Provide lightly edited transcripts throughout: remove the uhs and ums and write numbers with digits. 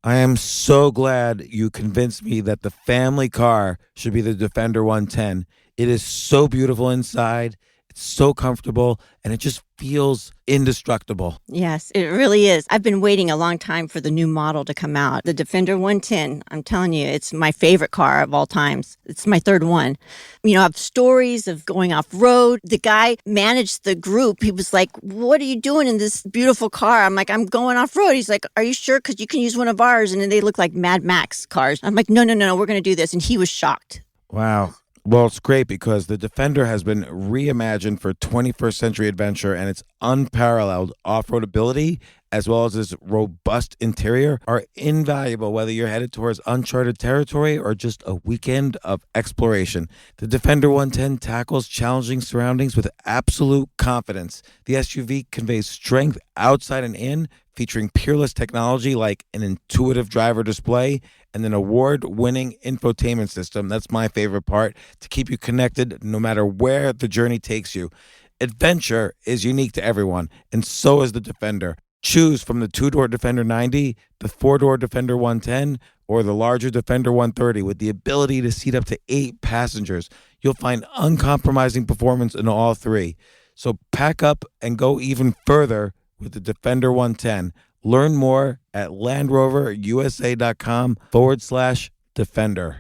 I am so glad you convinced me that the family car should be the Defender 110. It is so beautiful inside, it's so comfortable, and it just feels indestructible. Yes, it really is. I've been waiting a long time for the new model to come out. The Defender 110, I'm telling you, it's my favorite car of all times. It's my third one. You know, I have stories of going off road. The guy managed the group. He was like, "What are you doing in this beautiful car?" I'm like, "I'm going off road." He's like, "Are you sure? Because you can use one of ours." And then they look like Mad Max cars. I'm like, "No, no, no, no, we're going to do this." And he was shocked. Wow. Well, it's great because the Defender has been reimagined for 21st century adventure, and its unparalleled off-road ability as well as its robust interior are invaluable whether you're headed towards uncharted territory or just a weekend of exploration. The Defender 110 tackles challenging surroundings with absolute confidence. The SUV conveys strength outside and in, featuring peerless technology like an intuitive driver display and an award-winning infotainment system. That's my favorite part, to keep you connected no matter where the journey takes you. Adventure is unique to everyone, and so is the Defender. Choose from the two-door Defender 90, the four-door Defender 110, or the larger Defender 130 with the ability to seat up to 8 passengers. You'll find uncompromising performance in all three. So pack up and go even further with the Defender 110. Learn more at LandRoverUSA.com/Defender.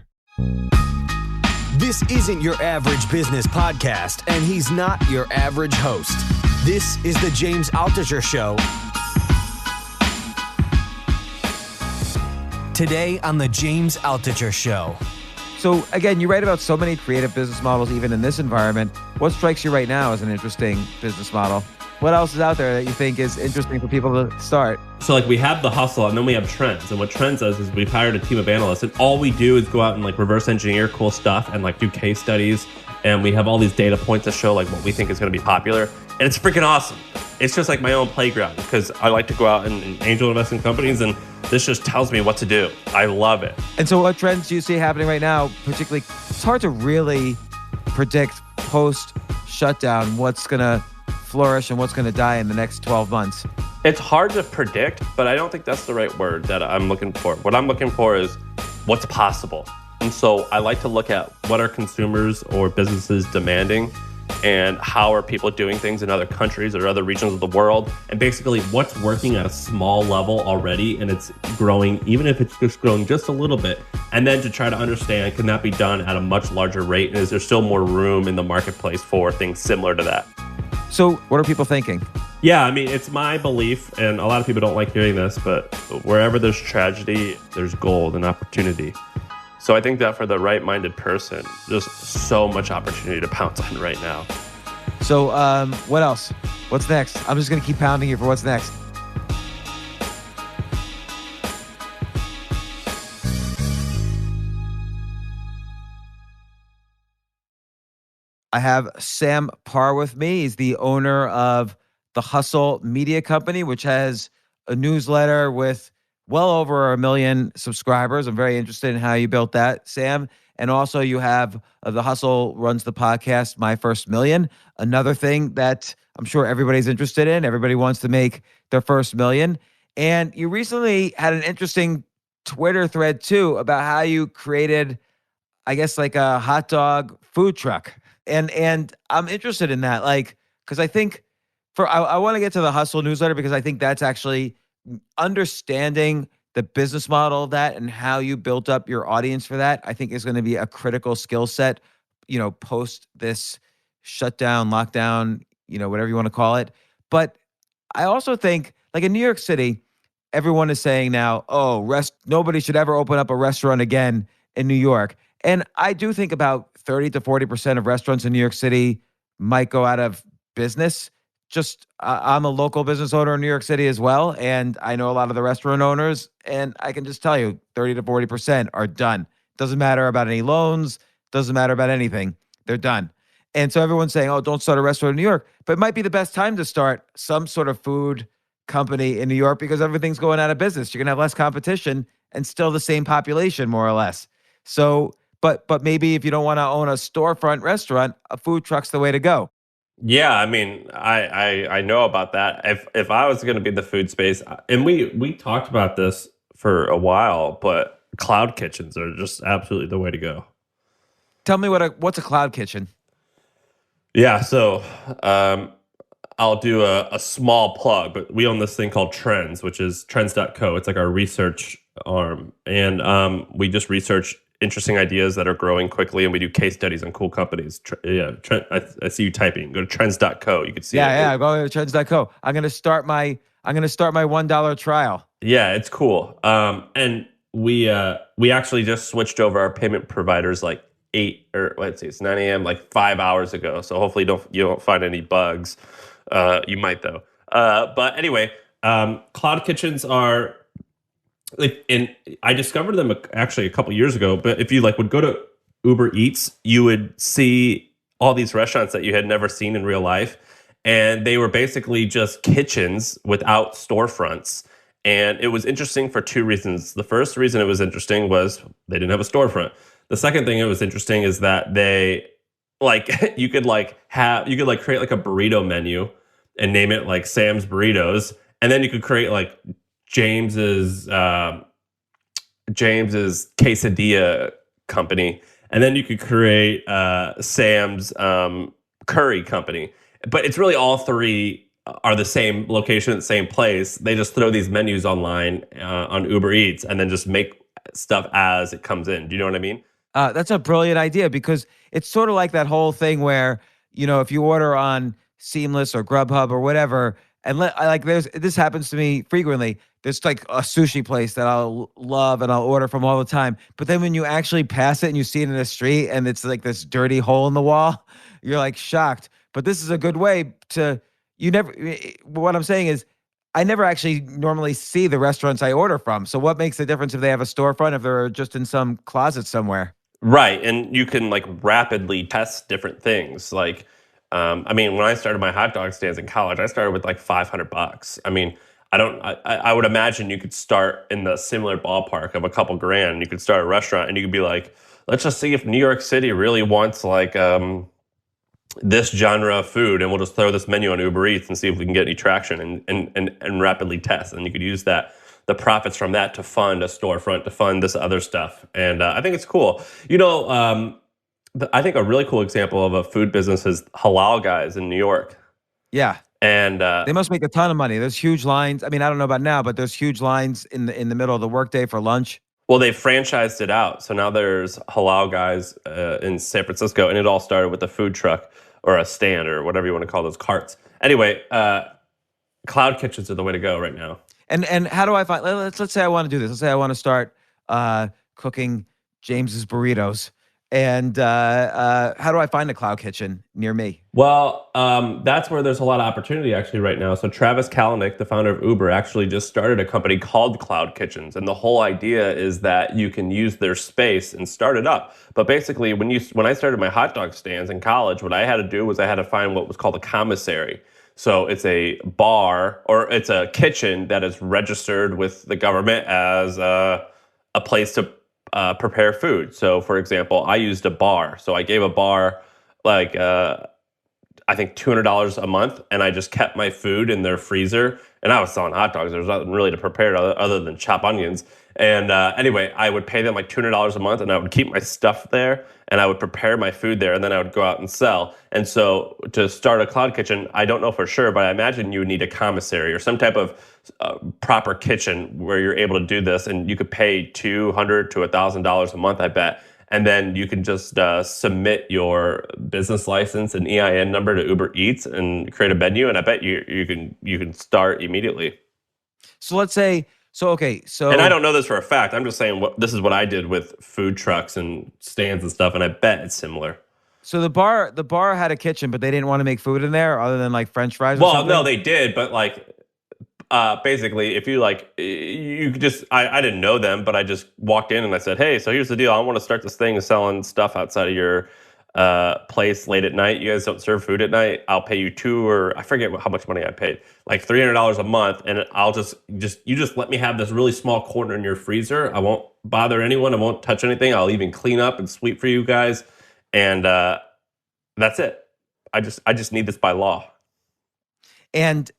This isn't your average business podcast, and he's not your average host. This is the James Altucher Show. Today on the James Altucher Show. So again, you write about so many creative business models, even in this environment. What strikes you right now as an interesting business model? What else is out there that you think is interesting for people to start? So like we have the hustle and then we have trends. And what trends does is we've hired a team of analysts and all we do is go out and like reverse engineer cool stuff and like do case studies. And we have all these data points to show like what we think is going to be popular. And it's freaking awesome. It's just like my own playground because I like to go out and angel invest in companies, and this just tells me what to do. I love it. And so what trends do you see happening right now? Particularly, it's hard to really predict post-shutdown what's going to flourish and what's going to die in the next 12 months. It's hard to predict, but I don't think that's the right word that I'm looking for. What I'm looking for is what's possible. And so I like to look at what are consumers or businesses demanding and how are people doing things in other countries or other regions of the world, and basically what's working at a small level already and it's growing, even if it's just growing just a little bit, and then to try to understand, can that be done at a much larger rate, and is there still more room in the marketplace for things similar to that? So what are people thinking? Yeah, I mean, it's my belief, and a lot of people don't like hearing this, but wherever there's tragedy, there's gold and opportunity. So I think that for the right-minded person, there's so much opportunity to pounce on right now. So what else? What's next? I'm just going to keep pounding you for what's next. I have Sam Parr with me. He's the owner of the Hustle Media Company, which has a newsletter with well over 1 million subscribers. I'm very interested in how you built that, Sam. And also you have the Hustle runs the podcast, My First Million. Another thing that I'm sure everybody's interested in. Everybody wants to make their first million. And you recently had an interesting Twitter thread too about how you created, I guess, like a hot dog food truck. And I'm interested in that, like, because I think I want to get to the Hustle newsletter because I think that's actually understanding the business model of that and how you built up your audience for that, I think is going to be a critical skill set, post this shutdown, lockdown, whatever you want to call it. But I also think, like in New York City, everyone is saying now, nobody should ever open up a restaurant again in New York. And I do think about 30 to 40% of restaurants in New York City might go out of business. I'm a local business owner in New York City as well, and I know a lot of the restaurant owners, and I can just tell you 30 to 40% are done. Doesn't matter about any loans, doesn't matter about anything. They're done. And so everyone's saying, don't start a restaurant in New York. But it might be the best time to start some sort of food company in New York because everything's going out of business. You're going to have less competition and still the same population, more or less. So, but maybe if you don't want to own a storefront restaurant, a food truck's the way to go. Yeah, I mean, I know about that. If I was going to be in the food space, and we talked about this for a while, but cloud kitchens are just absolutely the way to go. Tell me what's a cloud kitchen? Yeah, so I'll do a small plug, but we own this thing called Trends, which is trends.co. It's like our research arm. And we just research interesting ideas that are growing quickly, and we do case studies on cool companies. I see you typing. Go to trends.co. You can see it. Yeah, go to trends.co. I'm gonna start my $1 trial. Yeah, it's cool. And we actually just switched over our payment providers like it's 9 a.m. like 5 hours ago. So hopefully you don't find any bugs. You might though. But anyway, cloud kitchens are like, and I discovered them actually a couple years ago. But if you like would go to Uber Eats, you would see all these restaurants that you had never seen in real life, and they were basically just kitchens without storefronts. And it was interesting for two reasons. The first reason it was interesting was they didn't have a storefront. The second thing it was interesting is that they like you could create like a burrito menu and name it like Sam's Burritos, and then you could create like James's quesadilla company, and then you could create Sam's curry company. But it's really all three are the same location, same place. They just throw these menus online on Uber Eats and then just make stuff as it comes in. Do you know what I mean? That's a brilliant idea, because it's sort of like that whole thing where, if you order on Seamless or Grubhub or whatever, and this happens to me frequently. There's like a sushi place that I'll love and I'll order from all the time. But then when you actually pass it and you see it in the street and it's like this dirty hole in the wall, you're like shocked. But this is a good way to, what I'm saying is, I never actually normally see the restaurants I order from. So what makes the difference if they have a storefront, if they're just in some closet somewhere? Right. And you can like rapidly test different things. Like, I mean, when I started my hot dog stands in college, I started with like $500. I mean, I would imagine you could start in the similar ballpark of a couple grand. You could start a restaurant and you could be like, let's just see if New York City really wants like this genre of food, and we'll just throw this menu on Uber Eats and see if we can get any traction and rapidly test. And you could use the profits from that to fund a storefront, to fund this other stuff. And I think it's cool. I think a really cool example of a food business is Halal Guys in New York. Yeah. And they must make a ton of money. There's huge lines. I mean, I don't know about now, but there's huge lines in the middle of the workday for lunch. Well, they franchised it out. So now there's Halal Guys in San Francisco, and it all started with a food truck or a stand or whatever you want to call those carts. Anyway, cloud kitchens are the way to go right now. And how do I find? Let's say I want to do this. Let's say I want to start cooking James's burritos. And how do I find a cloud kitchen near me? Well, that's where there's a lot of opportunity actually right now. So Travis Kalanick, the founder of Uber, actually just started a company called Cloud Kitchens. And the whole idea is that you can use their space and start it up. But basically, when I started my hot dog stands in college, what I had to do was I had to find what was called a commissary. So it's a bar, or it's a kitchen that is registered with the government as a place to prepare food. So, for example, I used a bar. So I gave a bar like I think $200 a month, and I just kept my food in their freezer. And I was selling hot dogs. There was nothing really to prepare other than chop onions. And anyway, I would pay them like $200 a month, and I would keep my stuff there, and I would prepare my food there, and then I would go out and sell. And so to start a cloud kitchen, I don't know for sure, but I imagine you would need a commissary or some type of proper kitchen where you're able to do this, and you could pay $200 to $1,000 a month, I bet. And then you can just submit your business license and EIN number to Uber Eats and create a menu, and I bet you can start immediately. So let's say. And I don't know this for a fact. I'm just saying this is what I did with food trucks and stands and stuff, and I bet it's similar. So the bar had a kitchen, but they didn't want to make food in there other than like French fries. Or something? No, they did, but like basically, if you could just I didn't know them, but I just walked in and I said, hey, so here's the deal. I want to start this thing selling stuff outside of your place late at night. You guys don't serve food at night. I'll pay you I forget how much money I paid, like $300 a month, and I'll just let me have this really small corner in your freezer. I won't bother anyone. I won't touch anything. I'll even clean up and sweep for you guys, and that's it. I just need this by law. And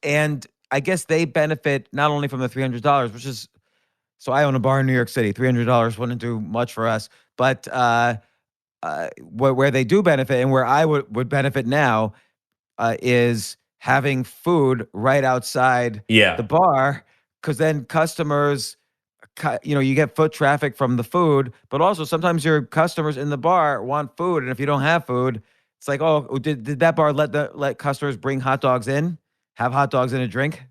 I guess they benefit not only from the $300, which is So I own a bar in New York City. $300 wouldn't do much for us, but where they do benefit and where I would benefit now is having food right outside the Yeah. bar, because then customers, you get foot traffic from the food, but also sometimes your customers in the bar want food, and if you don't have food, it's like, oh, did that bar let customers bring hot dogs in, have hot dogs and a drink?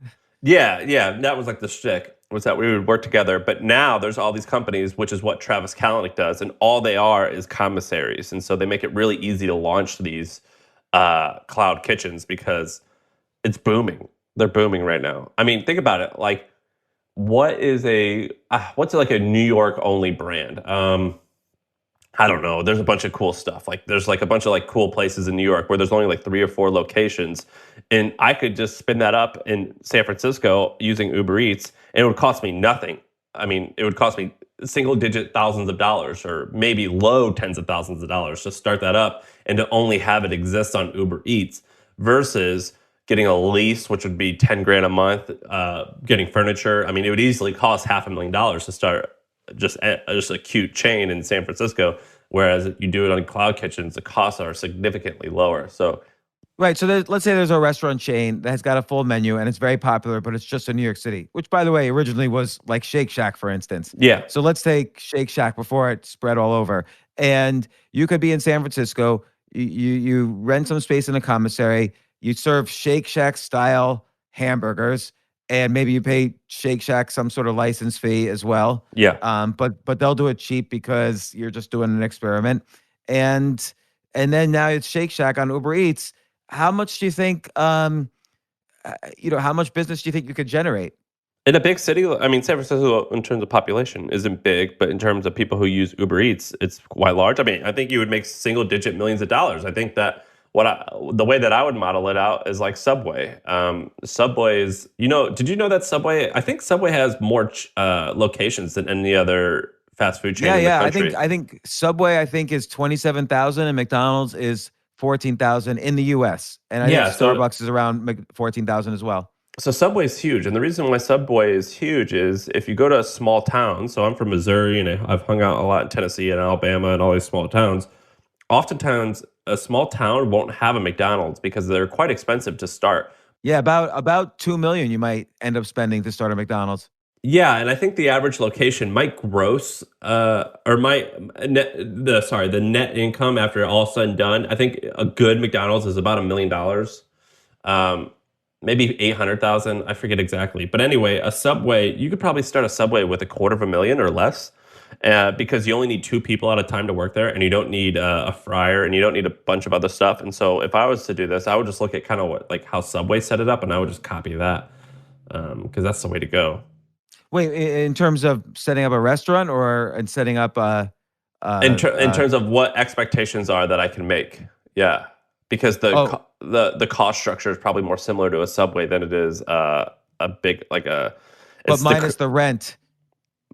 Yeah, yeah, that was like the shtick, was that we would work together. But now there's all these companies, which is what Travis Kalanick does, and all they are is commissaries. And so they make it really easy to launch these cloud kitchens because it's booming. They're booming right now. I mean, think about it. Like, what's like a New York only brand? I don't know. There's a bunch of cool stuff. Like there's like a bunch of like cool places in New York where there's only like 3 or 4 locations. And I could just spin that up in San Francisco using Uber Eats and it would cost me nothing. I mean, it would cost me single digit thousands of dollars or maybe low tens of thousands of dollars to start that up and to only have it exist on Uber Eats versus getting a lease, which would be 10 grand a month, getting furniture. I mean, it would easily cost $500,000 to start just a cute chain in San Francisco, whereas you do it on cloud kitchens, the costs are significantly lower. So, Right. So let's say there's a restaurant chain that has got a full menu and it's very popular, but it's just in New York City, which, by the way, originally was like Shake Shack, for instance. yeah, So let's take Shake Shack before it spread all over. And you could be in San Francisco, you rent some space in a commissary, you serve Shake Shack style hamburgers, and maybe you pay Shake Shack some sort of license fee as well. yeah. But they'll do it cheap because you're just doing an experiment. And then now it's Shake Shack on Uber Eats. How much do you think, how much business do you think you could generate? In a big city, I mean, San Francisco, in terms of population, isn't big, but in terms of people who use Uber Eats, it's quite large. I mean, I think you would make single-digit millions of dollars. I think that the way that I would model it out is like Subway. Subway is, did you know that Subway? I think Subway has more locations than any other fast food chain in the country. I think Subway is 27,000 and McDonald's is 14,000 in the US. And I think Yeah, so Starbucks is around 14,000 as well. So Subway is huge, and the reason why Subway is huge is if you go to a small town. So I'm from Missouri, and I've hung out a lot in Tennessee and Alabama and all these small towns. Oftentimes, a small town won't have a McDonald's because they're quite expensive to start. Yeah, about 2 million you might end up spending to start a McDonald's. Yeah, and I think the average location might gross or might the net income after all said and done. I think a good McDonald's is about $1 million. Maybe 800,000. I forget exactly. But anyway, a Subway, you could probably start a Subway with $250,000 or less because you only need 2 people at a time to work there and you don't need a fryer and you don't need a bunch of other stuff. And so if I was to do this, I would just look at kind of how Subway set it up and I would just copy that because that's the way to go. Wait, in terms of setting up a restaurant or in setting up in terms of what expectations are that I can make. Yeah. Because the cost structure is probably more similar to a Subway than it is a big but minus the rent,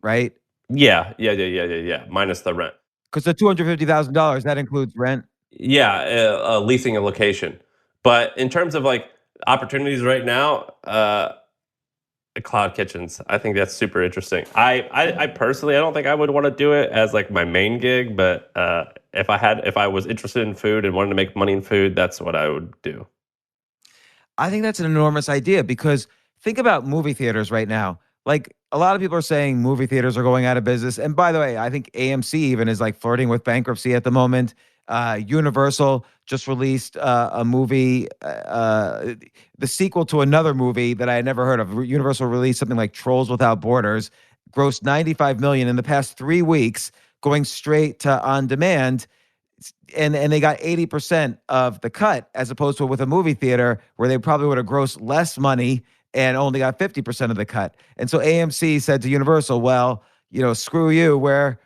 right? Yeah. Minus the rent. Because the $250,000 that includes rent. Yeah, leasing a location. But in terms of opportunities right now, cloud kitchens, I think that's super interesting. I personally, I don't think I would want to do it as my main gig, but if I was interested in food and wanted to make money in food, that's what I would do. I think that's an enormous idea because think about movie theaters right now. Like a lot of people are saying movie theaters are going out of business. And by the way, I think AMC even is flirting with bankruptcy at the moment. Universal just released a movie, the sequel to another movie that I had never heard of. Universal released something like Trolls Without Borders, grossed $95 million in the past 3 weeks, going straight to on demand. And they got 80% of the cut, as opposed to with a movie theater where they probably would have grossed less money and only got 50% of the cut. And so AMC said to Universal, well, screw you, we're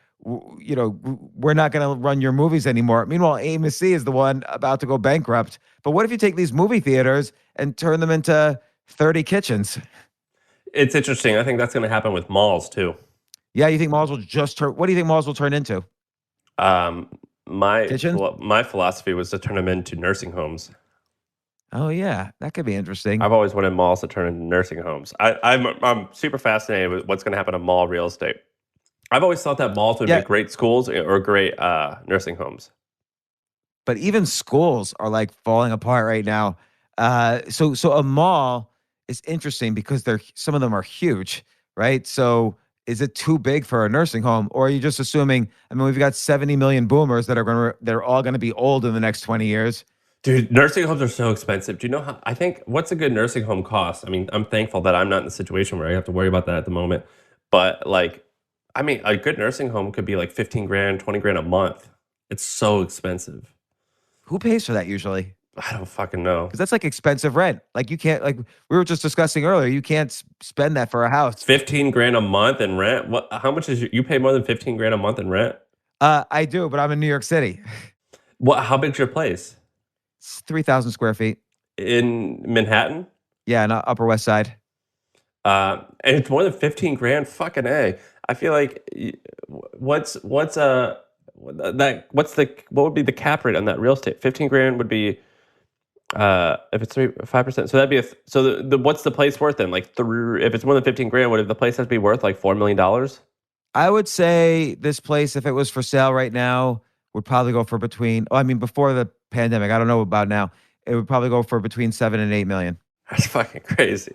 not going to run your movies anymore. Meanwhile, AMC is the one about to go bankrupt. But what if you take these movie theaters and turn them into 30 kitchens? It's interesting. I think that's going to happen with malls too. Yeah, you think malls will what do you think malls will turn into? My Kitchens? my philosophy was to turn them into nursing homes. Oh yeah, that could be interesting. I've always wanted malls to turn into nursing homes. I'm super fascinated with what's going to happen to mall real estate. I've always thought that malls would Yeah, make great schools or great nursing homes. but even schools are like falling apart right now. So a mall is interesting because some of them are huge, right? So is it too big for a nursing home, or are you just assuming? I mean, we've got 70 million boomers they're all going to be old in the next 20 years. Dude, nursing homes are so expensive. Do you know how? I think what's a good nursing home cost? I mean, I'm thankful that I'm not in the situation where I have to worry about that at the moment. But like, I mean, a good nursing home could be like 15 grand, 20 grand a month. It's so expensive. Who pays for that usually? I don't fucking know. Because that's like expensive rent. Like you can't, like we were just discussing earlier, you can't spend that for a house. 15 grand a month in rent? What? How much is you pay more than 15 grand a month in rent? I do, but I'm in New York City. What? How big's your place? It's 3,000 square feet. In Manhattan? Yeah, and Upper West Side. And it's more than 15 grand. Fucking A. I feel like what's what would be the cap rate on that real estate? 15 grand would be if it's 5%. So that'd be so the what's the place worth then? Like if it's more than 15 grand, would the place have to be worth like $4 million? I would say this place, if it was for sale right now, would probably go for between, oh, I mean, before the pandemic, I don't know about now, it would probably go for between 7 and 8 million. That's fucking crazy.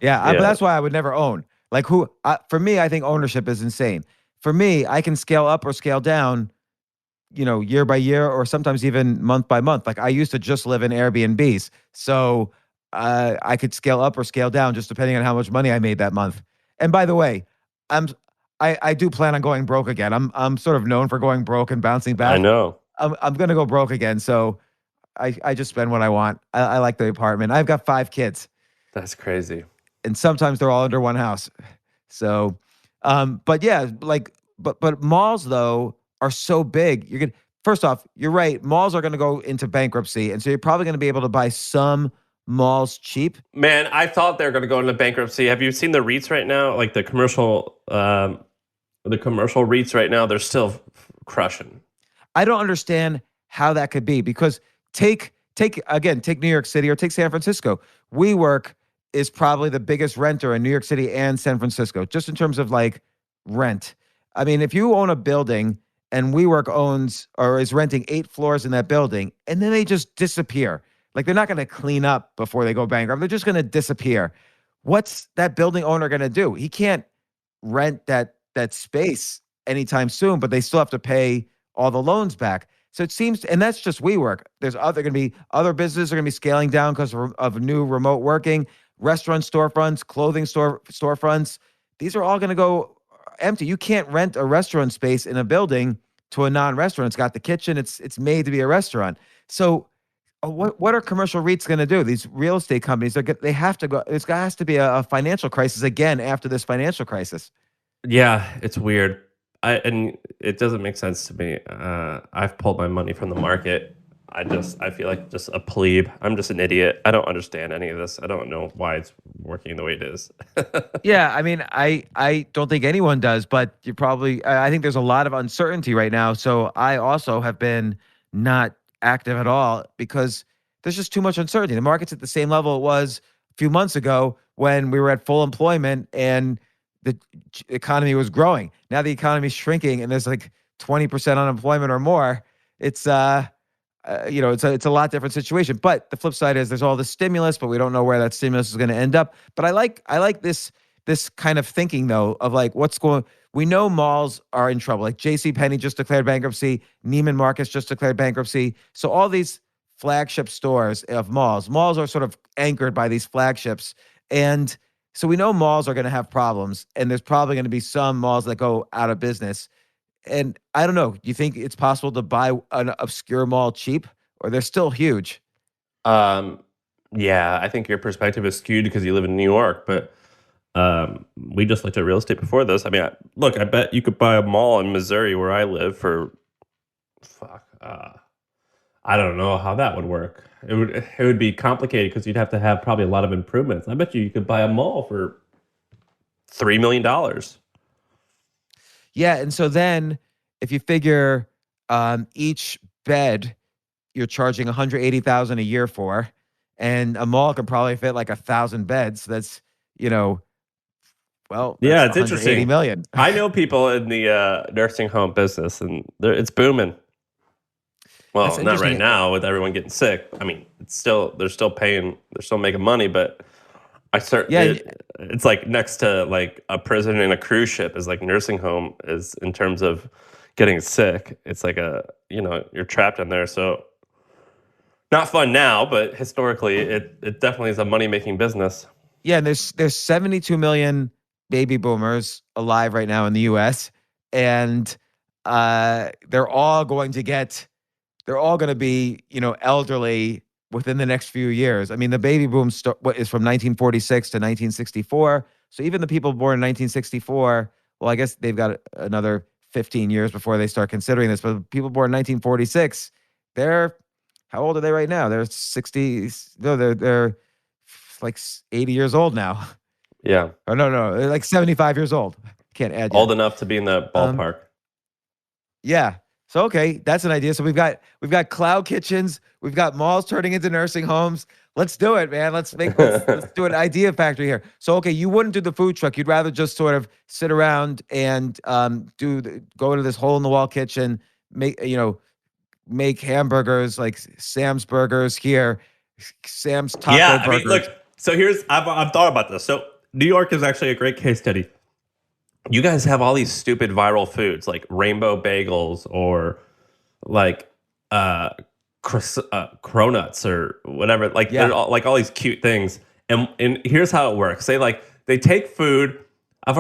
Yeah, but Yeah. that's why I would never own. Like for me, I think ownership is insane. For me, I can scale up or scale down, year by year or sometimes even month by month. Like I used to just live in Airbnbs. So I could scale up or scale down just depending on how much money I made that month. And by the way, I'm I do plan on going broke again. I'm sort of known for going broke and bouncing I back. know. I'm gonna go broke again. So I just spend what I want. I like the apartment. I've got 5 kids, That's crazy. and sometimes they're all under one house. So, but yeah, but malls though are so big. First off, you're right. Malls are gonna go into bankruptcy, and so you're probably gonna be able to buy some malls cheap. Man, I thought they were going to go into bankruptcy. Have you seen the REITs right now? Like the commercial REITs right now, they're still crushing. I don't understand how that could be because take New York City or take San Francisco. WeWork is probably the biggest renter in New York City and San Francisco, just in terms of like rent. I mean, if you own a building and WeWork owns or is renting 8 floors in that building, and then they just disappear, like they're not going to clean up before they go bankrupt. They're just going to disappear. What's that building owner going to do? He can't rent that space anytime soon, but they still have to pay all the loans back. So it seems, and that's just WeWork. There's going to be other businesses are going to be scaling down because of new remote working, restaurant storefronts, clothing storefronts. These are all going to go empty. You can't rent a restaurant space in a building to a non-restaurant. It's got the kitchen. It's made to be a restaurant. So what are commercial REITs going to do? These real estate companies, they have to go. There has to be a financial crisis again after this financial crisis. Yeah, it's weird. And it doesn't make sense to me. I've pulled my money from the market. I feel like just a plebe. I'm just an idiot. I don't understand any of this. I don't know why it's working the way it is. Yeah, I mean, I don't think anyone does, but you probably, I think there's a lot of uncertainty right now. So I also have been not active at all because there's just too much uncertainty. The market's at the same level it was a few months ago when we were at full employment and the economy was growing. Now the economy's shrinking and there's like 20% unemployment or more. It's it's a lot different situation. But the flip side is there's all the stimulus, but we don't know where that stimulus is going to end up. But I like this kind of thinking though of like we know malls are in trouble. Like J.C. Penney just declared bankruptcy, Neiman Marcus just declared bankruptcy. So all these flagship stores of malls are sort of anchored by these flagships. And so we know malls are going to have problems, and there's probably going to be some malls that go out of business. And I don't know, do you think it's possible to buy an obscure mall cheap, or they're still huge? Yeah, I think your perspective is skewed because you live in New York, but we just looked at real estate before this. I mean, I bet you could buy a mall in Missouri where I live for I don't know how that would work. It would be complicated because you'd have to have probably a lot of improvements. I bet you could buy a mall for $3 million. Yeah, and so then if you figure each bed you're charging $180,000 a year for, and a mall can probably fit like 1,000 beds. That's, Yeah, that's it's 180 interesting. million. I know people in the nursing home business, and it's booming. That's Well, not right interesting. now with everyone getting sick. I mean, they're still paying, they're still making money, but Yeah, it's like next to like a prison and a cruise ship is like nursing home is in terms of getting sick. It's like you're trapped in there. So not fun now, but historically, it definitely is a money making business. yeah. And there's 72 million baby boomers alive right now in the U.S. and they're all going to get they're all going to be, elderly within the next few years. I mean, the baby boom is from 1946 to 1964. So even the people born in 1964, well, I guess they've got another 15 years before they start considering this. But people born in 1946, they're how old are they right now? They're 60. No, they're like 80 years old now. Yeah, Oh no, they're like 75 years old. Can't add old yet. enough to be in the Um, ballpark. Yeah. So okay, that's an idea. So we've got cloud kitchens, we've got malls turning into nursing homes. Let's do it, man. Let's do an idea factory here. So okay, you wouldn't do the food truck. You'd rather just sort of sit around and go into this hole in the wall kitchen, make hamburgers like Sam's Burgers here, Sam's Taco Yeah, I mean, Burgers. look. So I've thought about this. So New York is actually a great case study. You guys have all these stupid viral foods like rainbow bagels or like cronuts or whatever. Like they're Yeah. all these cute things. And here's how it works. They take food. I've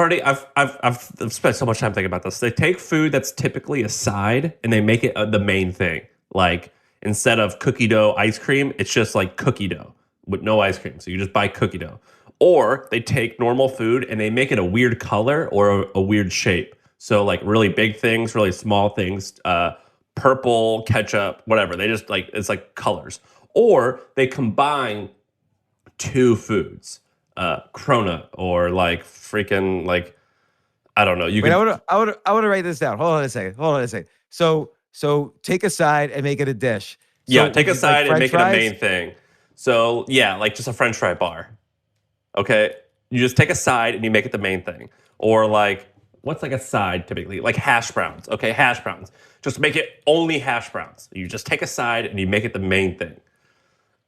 spent so much time thinking about this. They take food that's typically a side and they make it the main thing. Like instead of cookie dough ice cream, it's just like cookie dough with no ice cream. So you just buy cookie dough. Or they take normal food and they make it a weird color or a weird shape. So like really big things, really small things, purple, ketchup, whatever. They just like it's like colors. Or they combine two foods, cronut or like freaking like I don't know. You Wait, can I want to write this down. Hold on a second. So take a side and make it a dish. So yeah, take would a you like side and French make it a fries? main thing. So yeah, like just a French fry bar. Okay, you just take a side and you make it the main thing. Or like, what's like a side typically? Like hash browns. Okay, hash browns. Just make it only hash browns. You just take a side and you make it the main thing.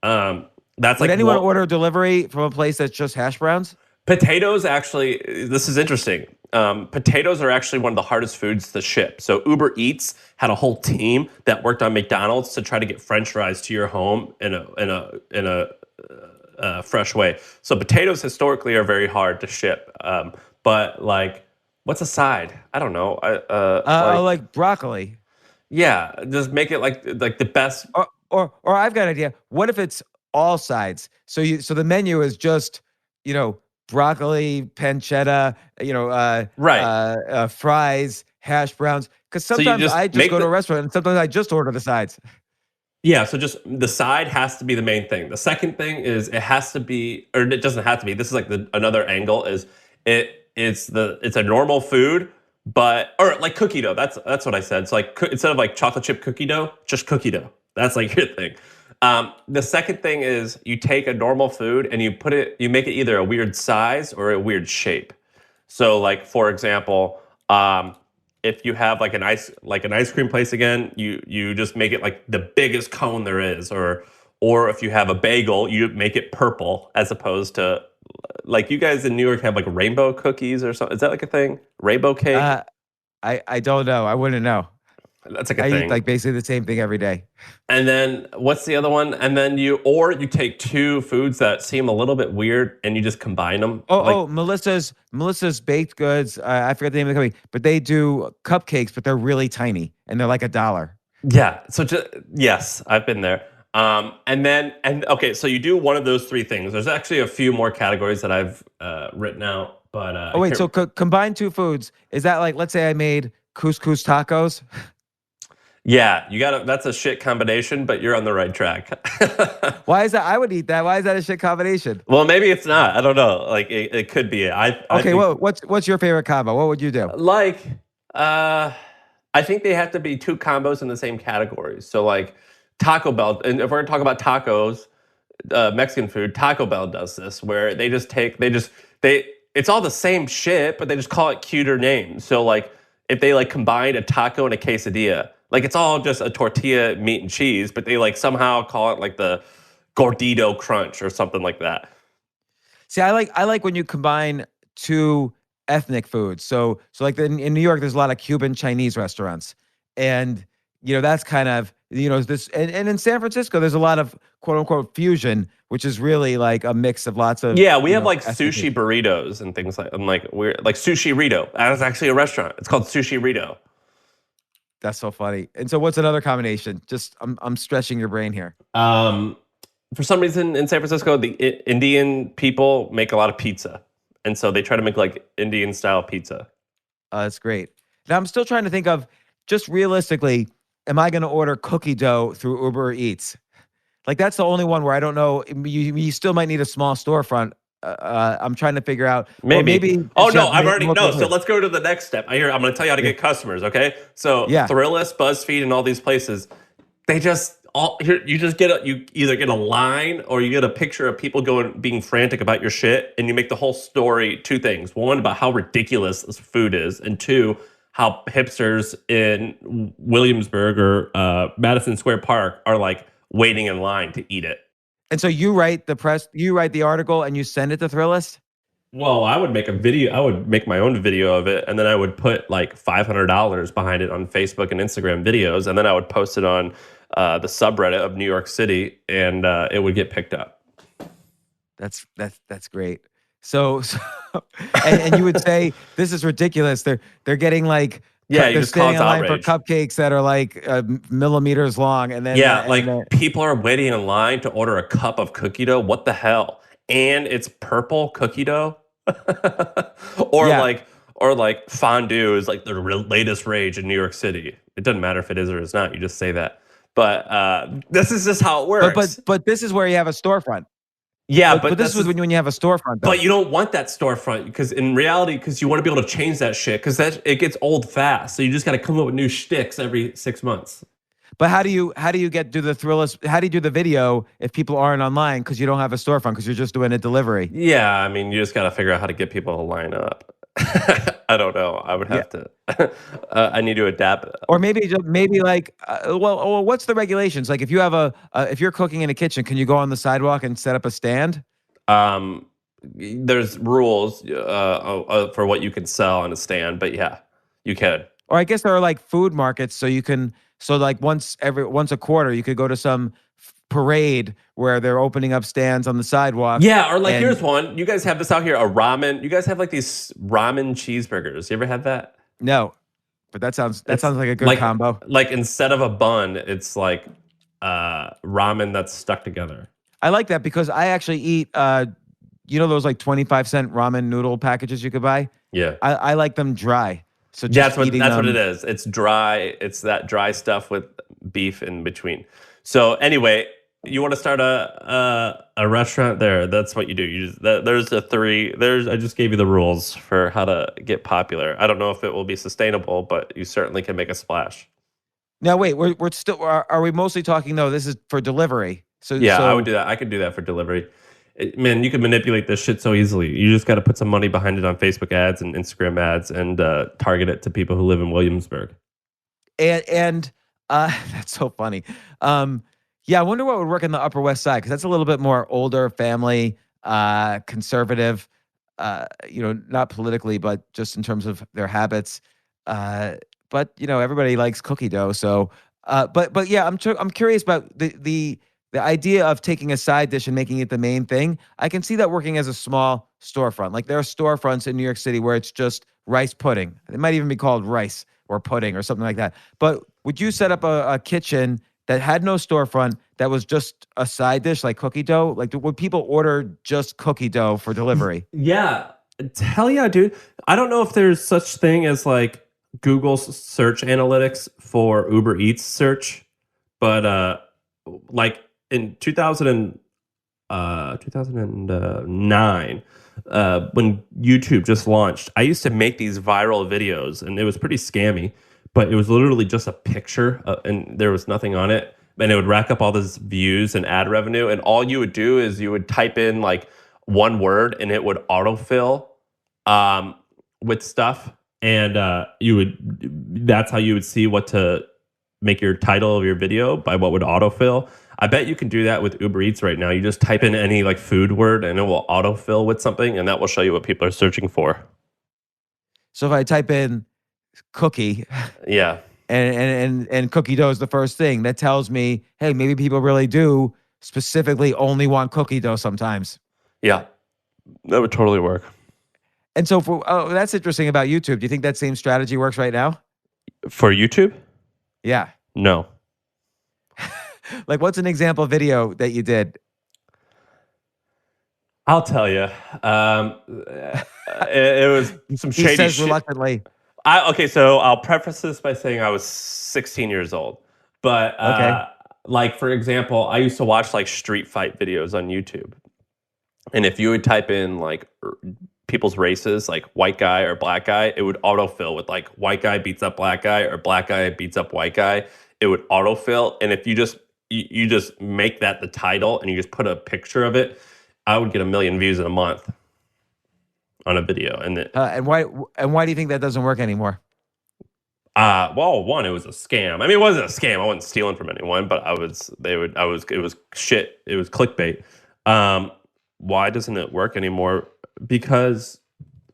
That's Would like anyone order delivery from a place that's just hash browns? potatoes. Actually, this is interesting. Potatoes are actually one of the hardest foods to ship. So Uber Eats had a whole team that worked on McDonald's to try to get French fries to your home in a fresh way. So potatoes historically are very hard to ship. But like, what's a side? I don't know. Like broccoli. Yeah, just make it like the best. Or I've got an idea. What if it's all sides? So the menu is just, broccoli, pancetta, Right. fries, hash browns. Because So you sometimes just I just make go to a restaurant and sometimes I just order the sides. Yeah, so just the side has to be the main thing. The second thing is it has to be, or it doesn't have to be. This is like another angle is it's a normal food, or like cookie dough. That's what I said. So like instead of like chocolate chip cookie dough, just cookie dough. That's like your thing. The second thing is you take a normal food and you make it either a weird size or a weird shape. So like for example, if you have like an ice cream place again, you just make it like the biggest cone there is, or if you have a bagel, you make it purple as opposed to like you guys in New York have like rainbow cookies or something. Is that like a thing? Rainbow cake? I don't know. I wouldn't know. That's like a I eat thing. like basically the same thing every day. And then what's the other one? And then you take two foods that seem a little bit weird and you just combine them. Melissa's baked goods. I forget the name of the company, but they do cupcakes, but they're really tiny and they're like $1. Yeah. So yes, I've been there. Okay, so you do one of those three things. There's actually a few more categories that I've written out, but Oh wait, so combine two foods. Is that like, let's say I made couscous tacos? yeah, that's a shit combination, but you're on the right track. Why is that? I would eat that. Why is that a shit combination? Well, maybe it's not. I don't know. Like it could be. Well, what's your favorite combo? What would you do? Like, I think they have to be two combos in the same category. So like Taco Bell, and if we're gonna talk about tacos, Mexican food. Taco Bell does this, where it's all the same shit, but they just call it cuter names. So like if they like combine a taco and a quesadilla, like it's all just a tortilla, meat and cheese, but they like somehow call it like the Gordito Crunch or something like that. See, I like when you combine two ethnic foods. So like in New York, there's a lot of Cuban Chinese restaurants, and that's kind of this. And in San Francisco, there's a lot of quote unquote fusion, which is really like a mix of lots of Yeah, we have like ethnic. sushi burritos and things like, and like we're like Sushi Rito. That's actually a restaurant. It's called Sushi Rito. That's so funny. And so, what's another combination? Just I'm stretching your brain here. For some reason in San Francisco, the Indian people make a lot of pizza. And so they try to make like Indian style pizza. That's great. Now I'm still trying to think of, just realistically, am I going to order cookie dough through Uber Eats? Like that's the only one where I don't know. You still might need a small storefront. I'm trying to figure out. Maybe. Oh no, I've already no. So let's go to the next step. I'm going to tell you how to get customers. Okay. So Thrillist, BuzzFeed, and all these places, they just you either get a line or you get a picture of people being frantic about your shit, and you make the whole story two things: one, about how ridiculous this food is, and two, how hipsters in Williamsburg or Madison Square Park are like waiting in line to eat it. And so you write the article, and you send it to Thrillist? Well, I would make a video. I would make my own video of it, and then I would put like $500 behind it on Facebook and Instagram videos, and then I would post it on the subreddit of New York City, and it would get picked up. That's great. So and you would say this is ridiculous. They're getting like they're standing in line for cupcakes that are like millimeters long, and then people are waiting in line to order a cup of cookie dough. What the hell? And it's purple cookie dough, or like fondue is like the latest rage in New York City. It doesn't matter if it is or is not. You just say that. But this is just how it works. But this is where you have a storefront. Yeah, but this is when you have a storefront. Though. But you don't want that storefront because in reality, because you want to be able to change that shit because it gets old fast. So you just got to come up with new shticks every 6 months. But how do you do the Thrillist? How do you do the video if people aren't online because you don't have a storefront because you're just doing a delivery? Yeah, I mean, you just got to figure out how to get people to line up. I don't know. I would have to. I need to adapt. Or maybe like, what's the regulations? Like, if you have if you're cooking in a kitchen, can you go on the sidewalk and set up a stand? There's rules for what you can sell on a stand, but yeah, you can. Or I guess there are like food markets, so you can. So like once a quarter, you could go to some parade where they're opening up stands on the sidewalk. Yeah, or like here's one. You guys have this out here, a ramen. You guys have like these ramen cheeseburgers. You ever had that? No, but that sounds like a good combo. Like instead of a bun, it's like ramen that's stuck together. I like that because I actually eat those like 25-cent ramen noodle packages you could buy? Yeah. I like them dry. So that's what it is. It's dry. It's that dry stuff with beef in between. So anyway, you want to start a restaurant there. That's what you do. There's the three. I just gave you the rules for how to get popular. I don't know if it will be sustainable, but you certainly can make a splash. Now wait, we're still. Are we mostly talking though? This is for delivery. So I would do that. I could do that for delivery. Man, you can manipulate this shit so easily. You just got to put some money behind it on Facebook ads and Instagram ads and target it to people who live in Williamsburg. And that's so funny. Yeah, I wonder what would work in the Upper West Side because that's a little bit more older family, conservative. Not politically, but just in terms of their habits. But everybody likes cookie dough. So, but yeah, I'm curious about the idea of taking a side dish and making it the main thing. I can see that working as a small storefront. Like there are storefronts in New York City where it's just rice pudding. It might even be called rice or pudding or something like that. But would you set up a kitchen that had no storefront that was just a side dish like cookie dough? Like would people order just cookie dough for delivery? Yeah. Hell yeah, dude. I don't know if there's such thing as like Google search analytics for Uber Eats search, but like in 2009, when YouTube just launched, I used to make these viral videos, and it was pretty scammy, but it was literally just a picture, and there was nothing on it. and it would rack up all those views and ad revenue. And all you would do is you would type in like one word, and it would autofill with stuff, and that's how you would see what to make your title of your video, by what would autofill. I bet you can do that with Uber Eats right now. You just type in any like food word, and it will autofill with something, and that will show you what people are searching for. So if I type in cookie, Yeah. and cookie dough is the first thing, that tells me, hey, maybe people really do specifically only want cookie dough sometimes. Yeah, that would totally work. And so that's interesting about YouTube. Do you think that same strategy works right now? For YouTube? Yeah. No. Like, what's an example video that you did? I'll tell you. It was some shady He says shit. reluctantly. Okay, so I'll preface this by saying I was 16 years old. But Okay. like, for example, I used to watch like street fight videos on YouTube. And if you would type in like people's races, like white guy or black guy, it would autofill with like white guy beats up black guy or black guy beats up white guy. It would autofill. And if you just make that the title and you just put a picture of it, I would get 1 million views in a month on a video. And why do you think that doesn't work anymore? Well, one, it was a scam. I mean, it wasn't a scam. I wasn't stealing from anyone, but it was shit. It was clickbait. Why doesn't it work anymore? Because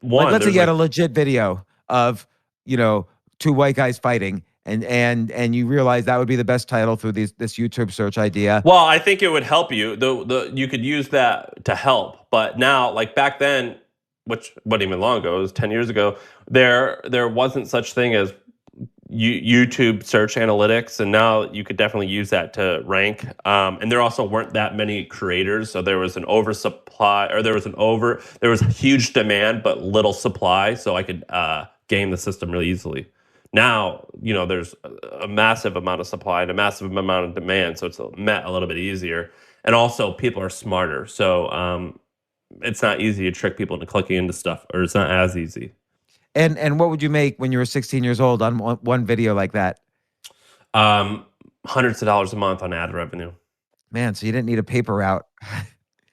one, Like, let's say you had a legit video of, two white guys fighting, and you realize that would be the best title through this YouTube search idea. well, I think it would help you. You could use that to help. But now, like back then, which wasn't even long ago, it was 10 years ago, there wasn't such thing as YouTube search analytics, and now you could definitely use that to rank. And there also weren't that many creators, so there was an oversupply, or there was huge demand but little supply, so I could game the system really easily. Now, there's a massive amount of supply and a massive amount of demand, so it's met a little bit easier. And also, people are smarter, so it's not easy to trick people into clicking into stuff, or it's not as easy. And what would you make when you were 16 years old on one video like that? Hundreds of dollars a month on ad revenue. Man, so you didn't need a paper route.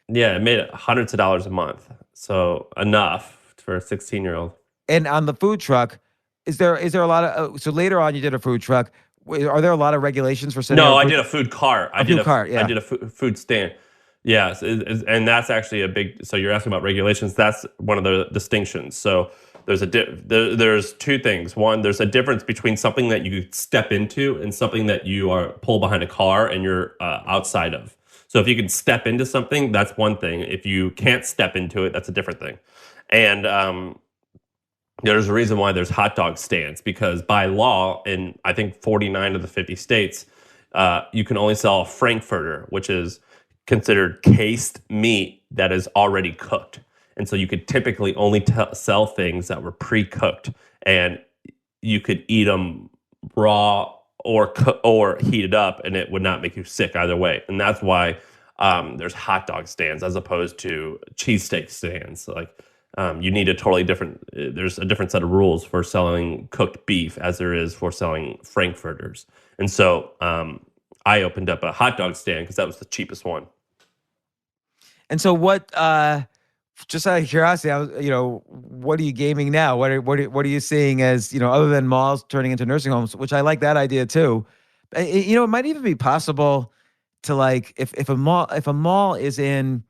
Yeah, it made hundreds of dollars a month. So enough for a 16-year-old. And on the food truck, is there a lot of so later on you did a food truck. Are there a lot of regulations for setting No, up I did a food cart. A food cart, yeah. I did a food stand. Yes, and that's actually a big. So you're asking about regulations. That's one of the distinctions. So there's two things. One, there's a difference between something that you step into and something that you are pull behind a car and you're outside of. So if you can step into something, that's one thing. If you can't step into it, that's a different thing. And there's a reason why there's hot dog stands, because by law, in I think 49 of the 50 states, you can only sell a Frankfurter, which is considered cased meat that is already cooked. And so you could typically only sell things that were pre-cooked, and you could eat them raw or heated up, and it would not make you sick either way. And that's why there's hot dog stands as opposed to cheesesteak stands. Like you need there's a different set of rules for selling cooked beef as there is for selling Frankfurters. And so I opened up a hot dog stand because that was the cheapest one. And so what? Just out of curiosity, what are you gaming now? What are you seeing as other than malls turning into nursing homes, which I like that idea too. It might even be possible to, like, if a mall is in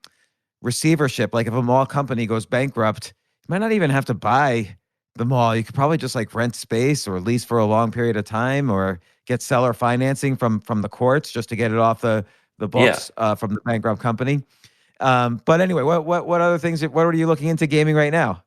receivership, like if a mall company goes bankrupt, you might not even have to buy the mall. You could probably just like rent space or lease for a long period of time, or get seller financing from the courts just to get it off the books from the bankrupt company. But anyway, what other things? What are you looking into gaming right now?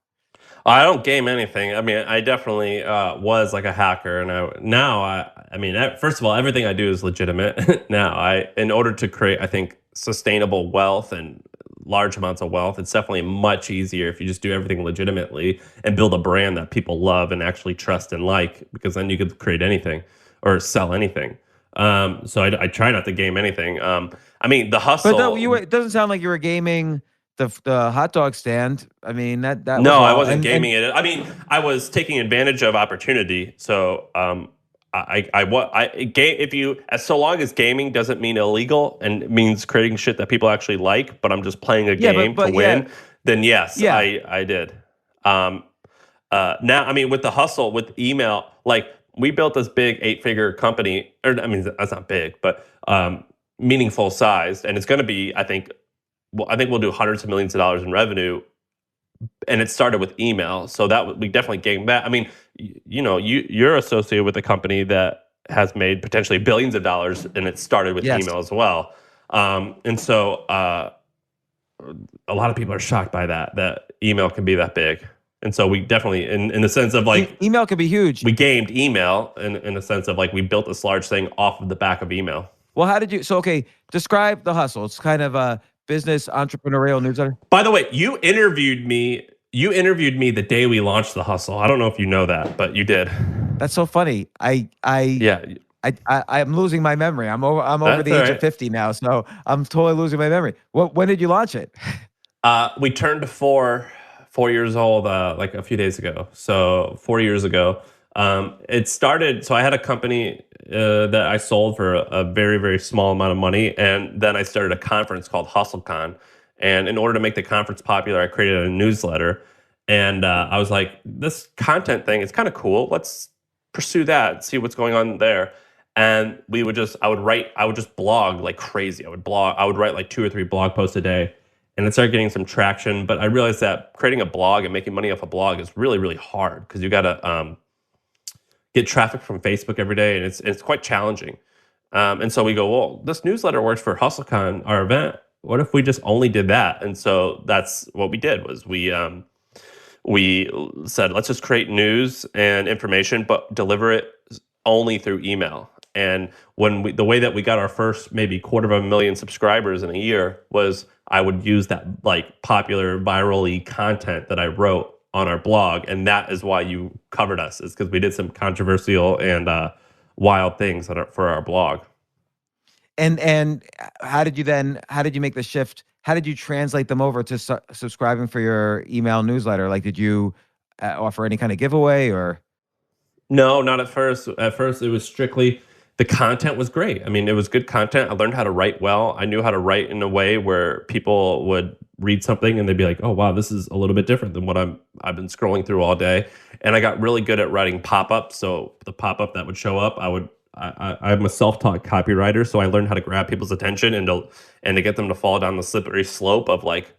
I don't game anything. I mean, I definitely was like a hacker, and first of all, everything I do is legitimate. Now, in order to create, I think, sustainable wealth and large amounts of wealth, it's definitely much easier if you just do everything legitimately and build a brand that people love and actually trust and like, because then you could create anything or sell anything. So I try not to game anything. The hustle. But it doesn't sound like you were gaming the hot dog stand. I mean, that no, I wasn't gaming it. I mean, I was taking advantage of opportunity. So if you, as so long as gaming doesn't mean illegal and it means creating shit that people actually like, but I'm just playing a Yeah, game to but win, then yes, yeah. I did. Now, I mean, with the hustle, with email, like we built this big 8-figure company, or I mean, that's not big, but meaningful sized, and it's going to be, I think we'll do hundreds of millions of dollars in revenue, and it started with email, so that we definitely gained that. I mean, you're associated with a company that has made potentially billions of dollars, and it started with Yes. email as well, and so a lot of people are shocked by that email can be that big. And so we definitely, in the sense of like, Email could be huge. we gamed email in the sense of like, we built this large thing off of the back of email. Well, how did you? So, okay, describe the hustle. It's kind of a business entrepreneurial newsletter. By the way, you interviewed me the day we launched the hustle. I don't know if you know that, but you did. That's so funny. Yeah. I'm losing my memory. I'm over That's the all age of right. 50 now, so I'm totally losing my memory. When did you launch it? We turned 4 years old like a few days ago. So 4 years ago, it started. So I had a company that I sold for a very, very small amount of money, and then I started a conference called HustleCon. And in order to make the conference popular, I created a newsletter. And I was like, this content thing is kind of cool. Let's pursue that, see what's going on there. And I would just blog like crazy. I would write like 2 or 3 blog posts a day. And it started getting some traction, but I realized that creating a blog and making money off a blog is really, really hard because you got to get traffic from Facebook every day, and it's quite challenging. And so we go, well, this newsletter works for HustleCon, our event. What if we just only did that? And so that's what we did. Was we said, let's just create news and information, but deliver it only through email. And the way that we got our first maybe 250,000 subscribers in a year was I would use that like popular viral-y content that I wrote on our blog, and that is why you covered us, is because we did some controversial and wild things for our blog. And how did you make the shift? How did you translate them over to subscribing for your email newsletter? Like, did you offer any kind of giveaway or? No, not at first. At first, it was strictly the content was great. I mean, it was good content. I learned how to write well. I knew how to write in a way where people would read something and they'd be like, "Oh, wow, this is a little bit different than what I've been scrolling through all day." And I got really good at writing pop-ups. So the pop-up that would show up, I'm a self-taught copywriter, so I learned how to grab people's attention and to get them to fall down the slippery slope of like,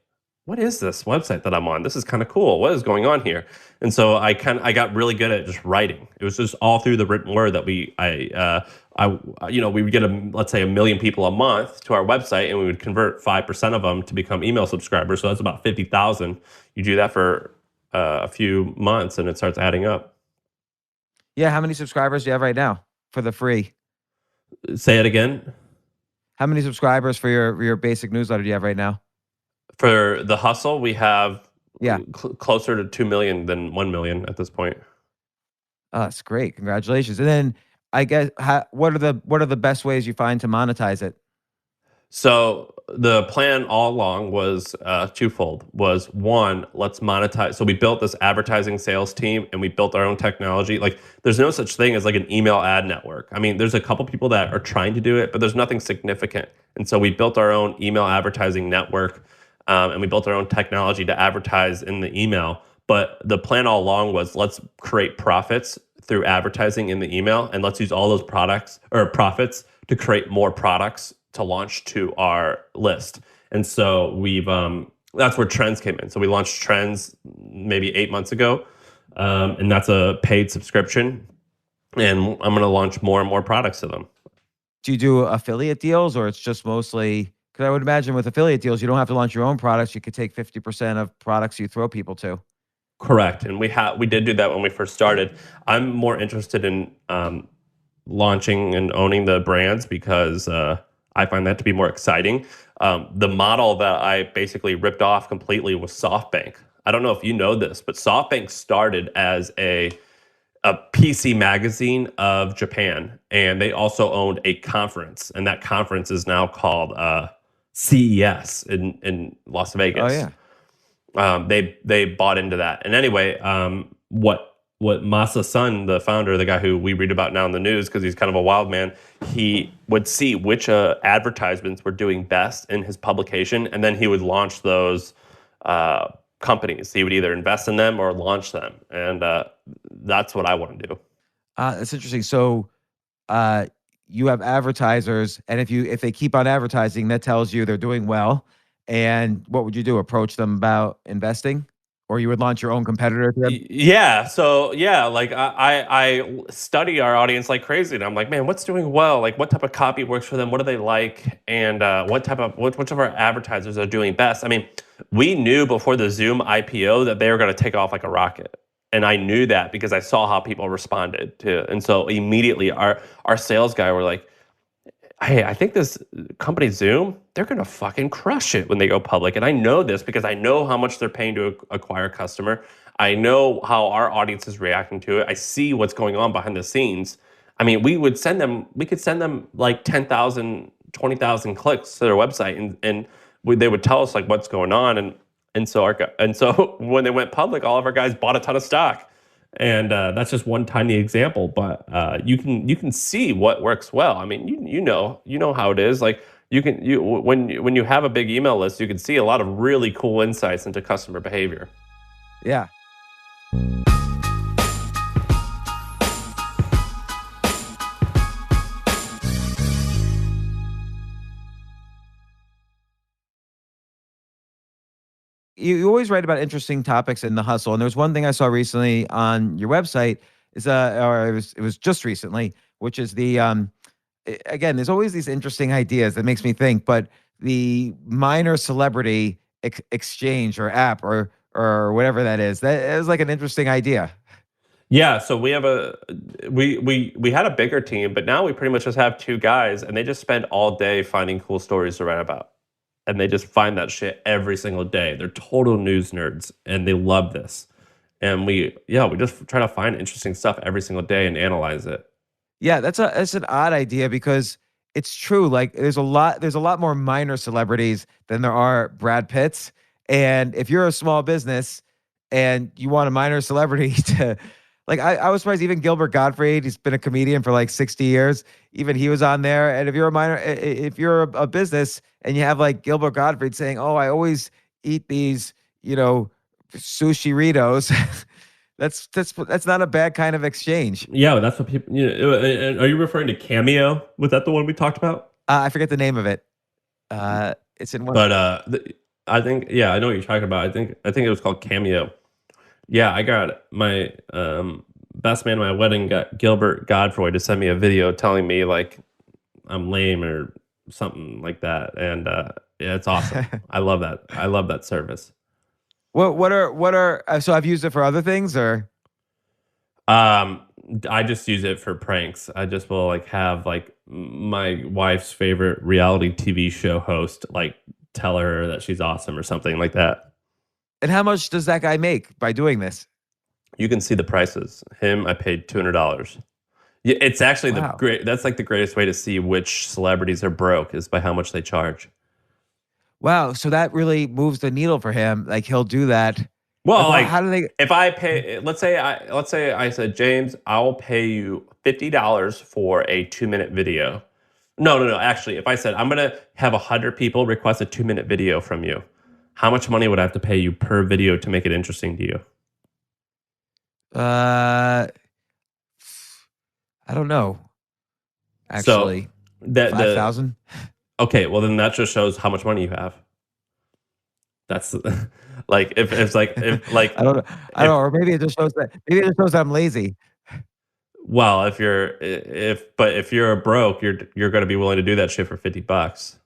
what is this website that I'm on? This is kind of cool. What is going on here? And so I got really good at just writing. It was just all through the written word that we would get let's say 1 million people a month to our website, and we would convert 5% of them to become email subscribers. So that's about 50,000. You do that for a few months, and it starts adding up. Yeah, how many subscribers do you have right now for the free? Say it again. How many subscribers for your basic newsletter do you have right now? For the hustle, we have Yeah. Closer to 2 million than 1 million at this point. Oh, that's great. Congratulations. And then I guess what are the best ways you find to monetize it? So the plan all along was twofold. Was one, let's monetize. So we built this advertising sales team, and we built our own technology. Like, there's no such thing as like an email ad network. I mean, there's a couple people that are trying to do it, but there's nothing significant. And so we built our own email advertising network, and we built our own technology to advertise in the email. But the plan all along was, let's create profits through advertising in the email, and let's use all those products or profits to create more products to launch to our list. And so that's where Trends came in. So we launched Trends maybe 8 months ago, and that's a paid subscription. And I'm going to launch more and more products to them. Do you do affiliate deals, or it's just mostly? Because I would imagine with affiliate deals, you don't have to launch your own products. You could take 50% of products you throw people to. Correct. And we did do that when we first started. I'm more interested in launching and owning the brands because I find that to be more exciting. The model that I basically ripped off completely was SoftBank. I don't know if you know this, but SoftBank started as a PC magazine of Japan, and they also owned a conference, and that conference is now called CES in Las Vegas. Oh yeah. They bought into that. And anyway, what what Masa's son, the founder, the guy who we read about now in the news because he's kind of a wild man, he would see which advertisements were doing best in his publication, and then he would launch those companies. He would either invest in them or launch them, and that's what I want to do. That's interesting. So you have advertisers, and if they keep on advertising, that tells you they're doing well. And what would you do? Approach them about investing, or you would launch your own competitor to them? Yeah. So yeah, like I study our audience like crazy, and I'm like, man, what's doing well? Like, what type of copy works for them? What do they like? And which of our advertisers are doing best? I mean, we knew before the Zoom IPO that they were going to take off like a rocket. And I knew that because I saw how people responded to it. And so immediately our sales guy were like, hey, I think this company Zoom, they're going to fucking crush it when they go public. And I know this because I know how much they're paying to acquire a customer. I know how our audience is reacting to it. I see what's going on behind the scenes. I mean, we could send them like 10,000, 20,000 clicks to their website and they would tell us like what's going on. And so when they went public, all of our guys bought a ton of stock. And that's just one tiny example, but you can see what works well. I mean, you know how it is. Like when you have a big email list, you can see a lot of really cool insights into customer behavior. Yeah. You always write about interesting topics in the hustle, and there's one thing I saw recently on your website or it was just recently, which is again, there's always these interesting ideas that makes me think, but the minor celebrity exchange or app or whatever that is like an interesting idea. Yeah, so we have we had a bigger team, but now we pretty much just have two guys, and they just spend all day finding cool stories to write about. And they just find that shit every single day. They're total news nerds, and they love this. And we just try to find interesting stuff every single day and analyze it. Yeah, that's an odd idea because it's true. Like there's a lot more minor celebrities than there are Brad Pitts. And if you're a small business and you want a minor celebrity to like, I was surprised even Gilbert Gottfried, he's been a comedian for like 60 years. Even he was on there. And if you're a business and you have like Gilbert Gottfried saying, oh, I always eat these, sushi Ritos. That's not a bad kind of exchange. Yeah, that's what people. Are you referring to Cameo? Was that the one we talked about? I forget the name of it. It's in one. But I think I know what you're talking about. I think it was called Cameo. Yeah, I got my best man at my wedding got Gilbert Gottfried to send me a video telling me like I'm lame or something like that, and yeah, it's awesome. I love that. I love that service. What are so I've used it for other things or I just use it for pranks. I just will like have like my wife's favorite reality TV show host like tell her that she's awesome or something like that. And how much does that guy make by doing this? You can see the prices. Him, I paid $200. Yeah, it's actually Wow. That's like the greatest way to see which celebrities are broke is by how much they charge. Wow, so that really moves the needle for him. Like he'll do that. Well, like how do they? If I pay, let's say I said, James, I'll pay you $50 for a 2-minute video. No. Actually, if I said I'm gonna have 100 people request a 2-minute video from you, how much money would I have to pay you per video to make it interesting to you? I don't know. Actually, so 5,000. Okay, well then that just shows how much money you have. That's like if I don't know, or maybe it just shows that I'm lazy. Well, if you're broke, you're going to be willing to do that shit for $50.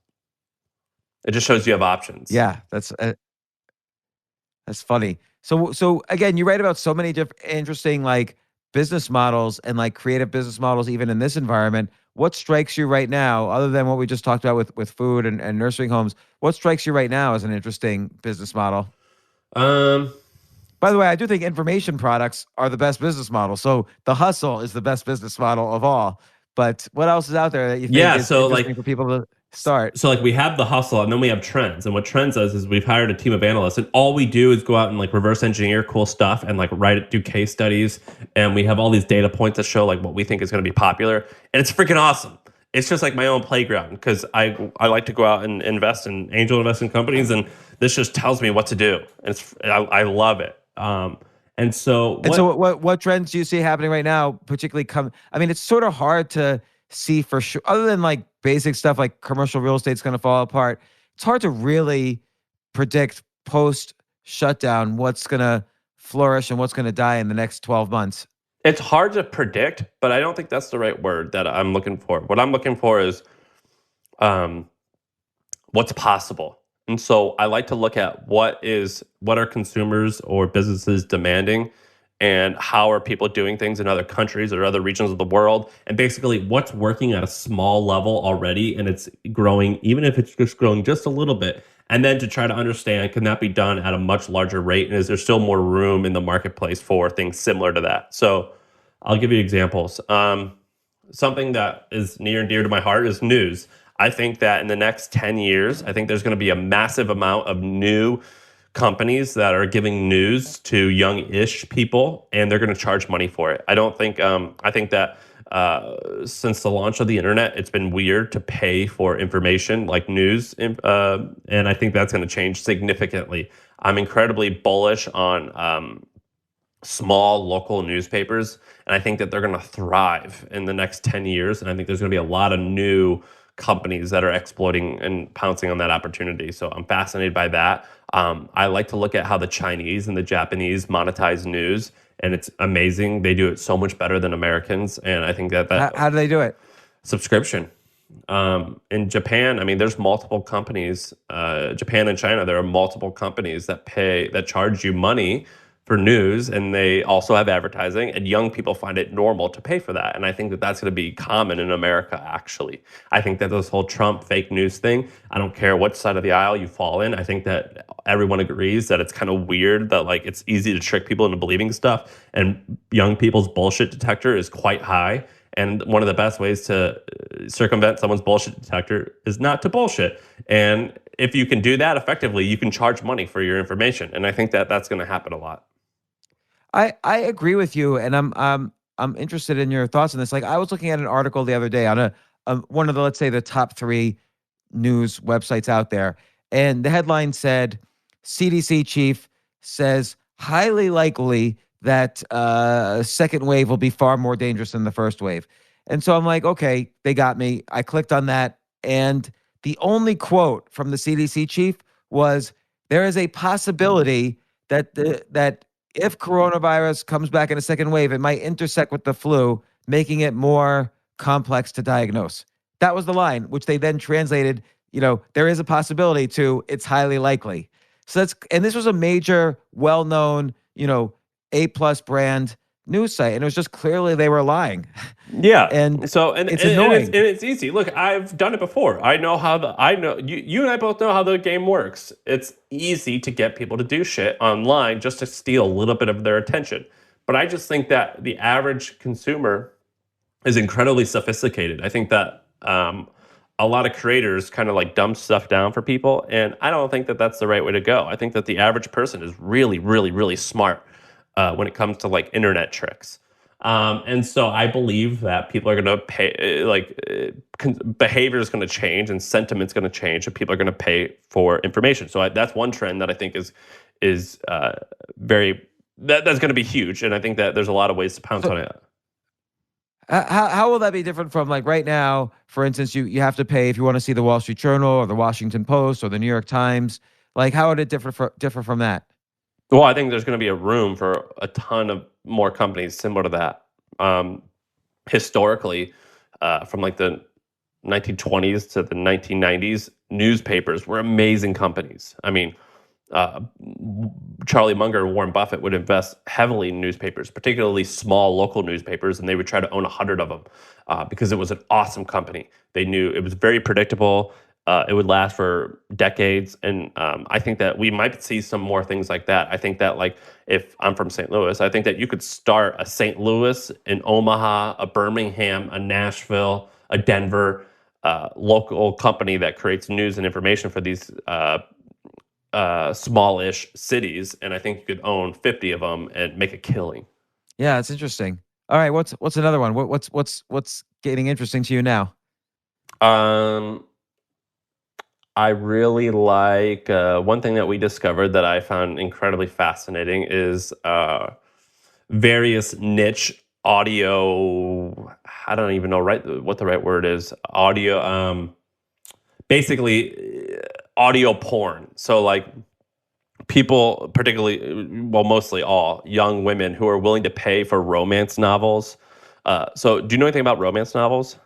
It just shows you have options. Yeah, that's funny. So again, you write about so many different interesting like business models and like creative business models, even in this environment. What strikes you right now, other than what we just talked about with food and nursing homes? What strikes you right now as an interesting business model? By the way, I do think information products are the best business model. So the hustle is the best business model of all. But what else is out there that you think is interesting for people to Start. So like we have the hustle and then we have trends. And what trends does is we've hired a team of analysts and all we do is go out and like reverse engineer cool stuff and like do case studies. And we have all these data points that show like what we think is going to be popular. And it's freaking awesome. It's just like my own playground because I like to go out and angel invest in companies. And this just tells me what to do. And I love it. And so what trends do you see happening right now, particularly I mean, it's sort of hard to see for sure, other than like basic stuff like commercial real estate's going to fall apart. It's hard to really predict post shutdown what's going to flourish and what's going to die in the next 12 months. It's hard to predict, but I don't think that's the right word that I'm looking for. What I'm looking for is what's possible. And so I like to look at what are consumers or businesses demanding and how are people doing things in other countries or other regions of the world, and basically what's working at a small level already and it's growing, even if it's just growing just a little bit, and then to try to understand, can that be done at a much larger rate, and is there still more room in the marketplace for things similar to that? So I'll give you examples. Something that is near and dear to my heart is news. I think that in the next 10 years, I think there's going to be a massive amount of new companies that are giving news to young-ish people, and they're going to charge money for it. I think that since the launch of the internet, it's been weird to pay for information like news, and I think that's going to change significantly. I'm incredibly bullish on small local newspapers, and I think that they're going to thrive in the next 10 years, and I think there's going to be a lot of new companies that are exploiting and pouncing on that opportunity. So I'm fascinated by that. I like to look at how the Chinese and the Japanese monetize news, and it's amazing. They do it so much better than Americans, and I think that How do they do it? Subscription. In Japan, I mean, there's multiple companies. Japan and China, there are multiple companies that charge you money for news, and they also have advertising, and young people find it normal to pay for that. And I think that that's going to be common in America, actually. I think that this whole Trump fake news thing, I don't care what side of the aisle you fall in, I think that everyone agrees that it's kind of weird that like it's easy to trick people into believing stuff, and young people's bullshit detector is quite high. And one of the best ways to circumvent someone's bullshit detector is not to bullshit. And if you can do that effectively, you can charge money for your information. And I think that that's going to happen a lot. I agree with you, and I'm interested in your thoughts on this. Like, I was looking at an article the other day on one of the, let's say, the top 3 news websites out there, and the headline said, CDC chief says highly likely that second wave will be far more dangerous than the first wave. And so I'm like, okay, they got me. I clicked on that, and the only quote from the CDC chief was, there is a possibility that if coronavirus comes back in a second wave, it might intersect with the flu, making it more complex to diagnose. That was the line, which they then translated, there is a possibility to it's highly likely. So and this was a major, well-known, A+ brand news site. And it was just clearly they were lying. Yeah. And it's annoying. And it's easy. Look, I've done it before. I know you and I both know how the game works. It's easy to get people to do shit online just to steal a little bit of their attention. But I just think that the average consumer is incredibly sophisticated. I think that a lot of creators kind of like dumb stuff down for people. And I don't think that that's the right way to go. I think that the average person is really, really, really smart when it comes to like internet tricks. And so I believe that people are going to pay, behavior is going to change and sentiment's going to change, and people are going to pay for information. So that's one trend that I think is that's going to be huge. And I think that there's a lot of ways to pounce on it. How will that be different from like right now? For instance, you have to pay if you want to see the Wall Street Journal or the Washington Post or the New York Times. Like, how would it differ from that? Well, I think there's going to be a room for a ton of more companies similar to that. Historically, from like the 1920s to the 1990s, newspapers were amazing companies. I mean, Charlie Munger and Warren Buffett would invest heavily in newspapers, particularly small local newspapers, and they would try to own 100 of them because it was an awesome company. They knew it was very predictable. It would last for decades. And I think that we might see some more things like that. I think that, like, if I'm from St. Louis, I think that you could start a St. Louis, an Omaha, a Birmingham, a Nashville, a Denver, local company that creates news and information for these smallish cities, and I think you could own 50 of them and make a killing. Yeah, it's interesting. All right, what's another one? What's getting interesting to you now? I really like one thing that we discovered that I found incredibly fascinating is various niche audio. I don't even know what the right word is. Audio, basically audio porn. So like people, particularly, well, mostly all young women who are willing to pay for romance novels. So do you know anything about romance novels?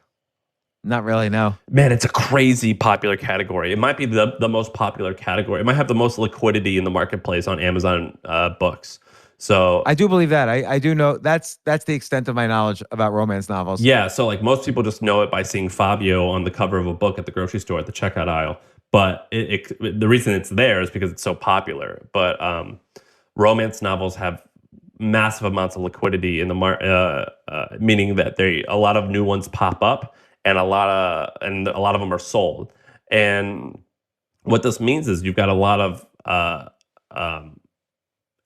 Not really, no. Man, it's a crazy popular category. It might be the most popular category. It might have the most liquidity in the marketplace on Amazon books. So I do believe that. I do know that's the extent of my knowledge about romance novels. yeah, so like most people just know it by seeing Fabio on the cover of a book at the grocery store at the checkout aisle. But the reason it's there is because it's so popular. But romance novels have massive amounts of liquidity in the meaning that a lot of new ones pop up, and a lot of them are sold. And what this means is you've got a lot of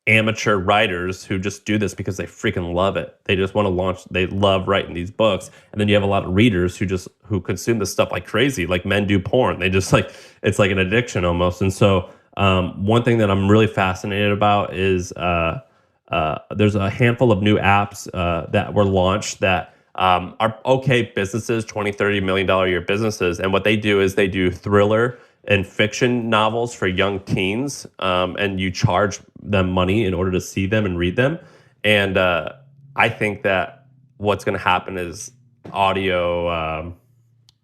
amateur writers who just do this because they freaking love it. They just want to launch. They love writing these books, and then you have a lot of readers who consume this stuff like crazy, like men do porn. They just it's like an addiction almost. And so one thing that I'm really fascinated about is there's a handful of new apps that were launched that are okay businesses, $20-30 million a year businesses, and what they do is they do thriller and fiction novels for young teens, and you charge them money in order to see them and read them. And I think that what's going to happen is audio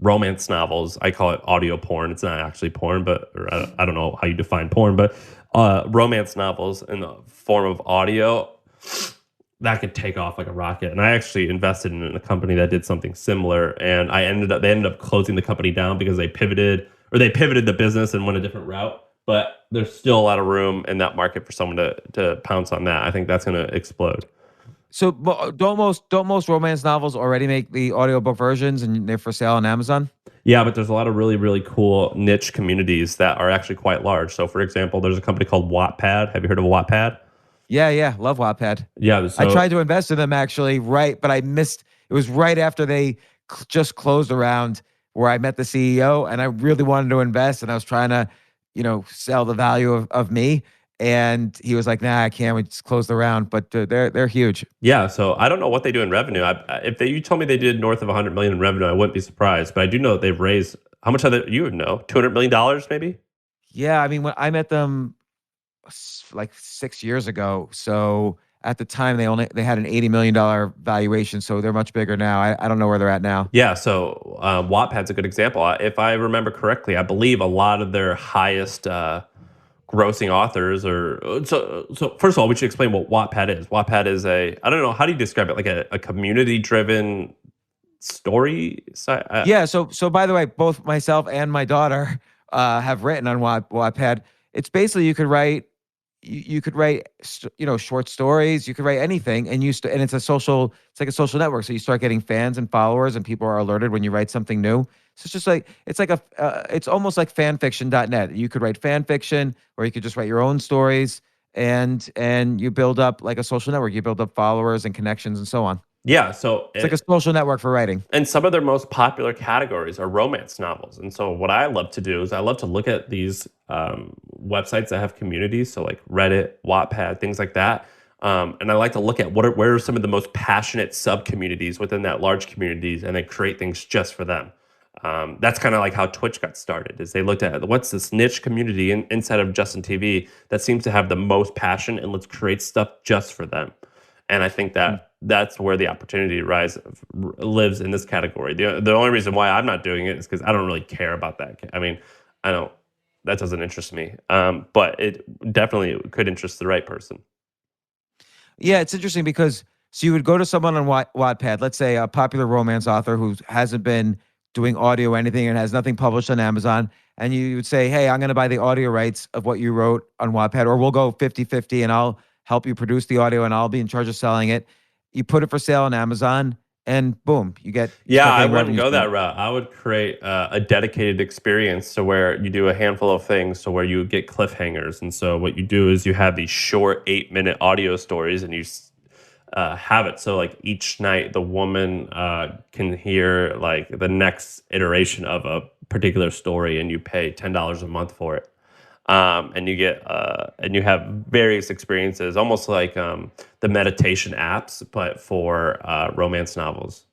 romance novels. I call it audio porn. It's not actually porn, but I don't know how you define porn, but romance novels in the form of audio, that could take off like a rocket. And I actually invested in a company that did something similar, and they ended up closing the company down because they pivoted the business and went a different route. But there's still a lot of room in that market for someone to pounce on that. I think that's going to explode. So don't most romance novels already make the audiobook versions and they're for sale on Amazon? Yeah, but there's a lot of really, really cool niche communities that are actually quite large. So for example, there's a company called Wattpad. Have you heard of Wattpad? Yeah, love Wattpad. Yeah. So, I tried to invest in them actually, but I missed. It was right after they just closed around where I met the CEO, and I really wanted to invest, and I was trying to, sell the value of me. And he was like, "Nah, I can't. We just closed the round." But they're huge. yeah, so I don't know what they do in revenue. If you told me they did north of 100 million in revenue, I wouldn't be surprised. But I do know that they've raised how much? You would know, $200 million maybe. Yeah, I mean, when I met them like 6 years ago, so at the time they had an $80 million valuation, so they're much bigger now. I don't know where they're at now. Yeah, so Wattpad's a good example. If I remember correctly, I believe a lot of their highest grossing authors are so first of all, we should explain what Wattpad is. Wattpad is I don't know, how do you describe it? Like a community driven story site? Yeah, so by the way, both myself and my daughter have written on Wattpad. It's basically you could write short stories, you could write anything, and it's like a social network. So you start getting fans and followers, and people are alerted when you write something new. So it's just like it's almost like fanfiction.net. You could write fan fiction, or you could just write your own stories, and you build up like a social network. You build up followers and connections and so on. Yeah, so it's like a social network for writing. And some of their most popular categories are romance novels. And so what I love to do is I love to look at these websites that have communities, so like Reddit, Wattpad, things like that. And I like to look at where are some of the most passionate sub-communities within that large communities, and then create things just for them. That's kind of like how Twitch got started, is they looked at what's this niche community inside of Justin TV that seems to have the most passion, and let's create stuff just for them. And I think that's where the opportunity lives in this category. The only reason why I'm not doing it is because I don't really care about that. I mean, that doesn't interest me. But it definitely could interest the right person. Yeah, it's interesting because so you would go to someone on Wattpad, let's say a popular romance author who hasn't been doing audio or anything and has nothing published on Amazon, and you would say, "Hey, I'm going to buy the audio rights of what you wrote on Wattpad, or we'll go 50-50 and I'll help you produce the audio and I'll be in charge of selling it." You put it for sale on Amazon, and boom, you Yeah, start I getting wouldn't revenue go stream. that route. I would create a dedicated experience to where you do a handful of things, so where you get cliffhangers. And so what you do is you have these short 8-minute audio stories, and you have it so like each night the woman can hear like the next iteration of a particular story, and you pay $10 a month for it. And you get and you have various experiences, almost like the meditation apps, but for romance novels.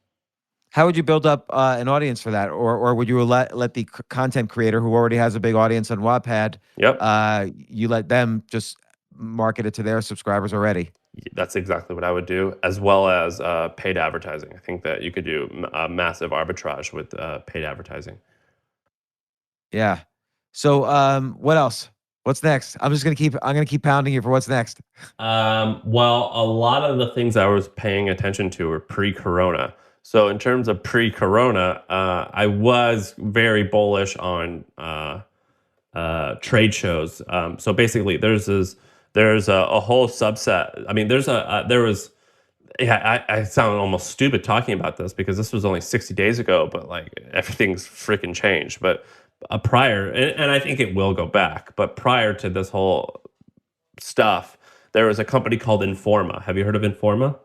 How would you build up an audience for that, or would you let the content creator who already has a big audience on Wattpad, Yep. you let them just market it to their subscribers already? That's exactly what I would do, as well as paid advertising. I think that you could do a massive arbitrage with paid advertising. Yeah. So what else? What's next? I'm gonna keep pounding you for what's next. Well, a lot of the things I was paying attention to were pre-corona. So in terms of pre-corona, I was very bullish on trade shows. So basically, there's a whole subset. I mean, there was. Yeah, I sound almost stupid talking about this because this was only 60 days ago, but like everything's freaking changed. But prior, and I think it will go back, but prior to this whole stuff, there was a company called Informa. Have you heard of Informa?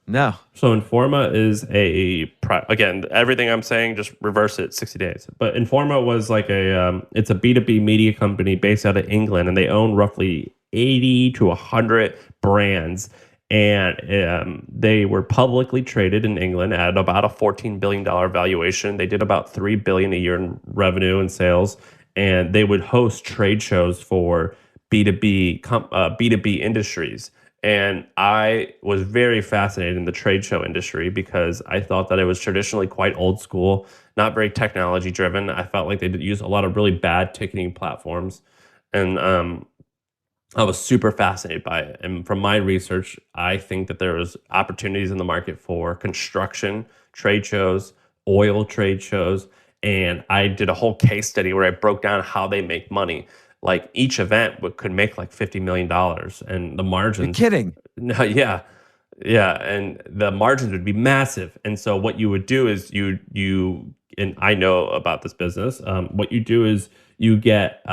No. So Informa is again, everything I'm saying, just reverse it 60 days. But Informa was like it's a B2B media company based out of England, and they own roughly 80 to 100 brands. And they were publicly traded in England at about a $14 billion valuation. They did about $3 billion a year in revenue and sales, and they would host trade shows for B2B industries. And I was very fascinated in the trade show industry because I thought that it was traditionally quite old school, not very technology driven. I felt like they did use a lot of really bad ticketing platforms. And I was super fascinated by it. And from my research, I think that there was opportunities in the market for construction trade shows, oil trade shows. And I did a whole case study where I broke down how they make money. Like each event could make like $50 million, and the You're margins. kidding. No, yeah. Yeah, and the margins would be massive. And so what you would do is you and I know about this business. What you do is you get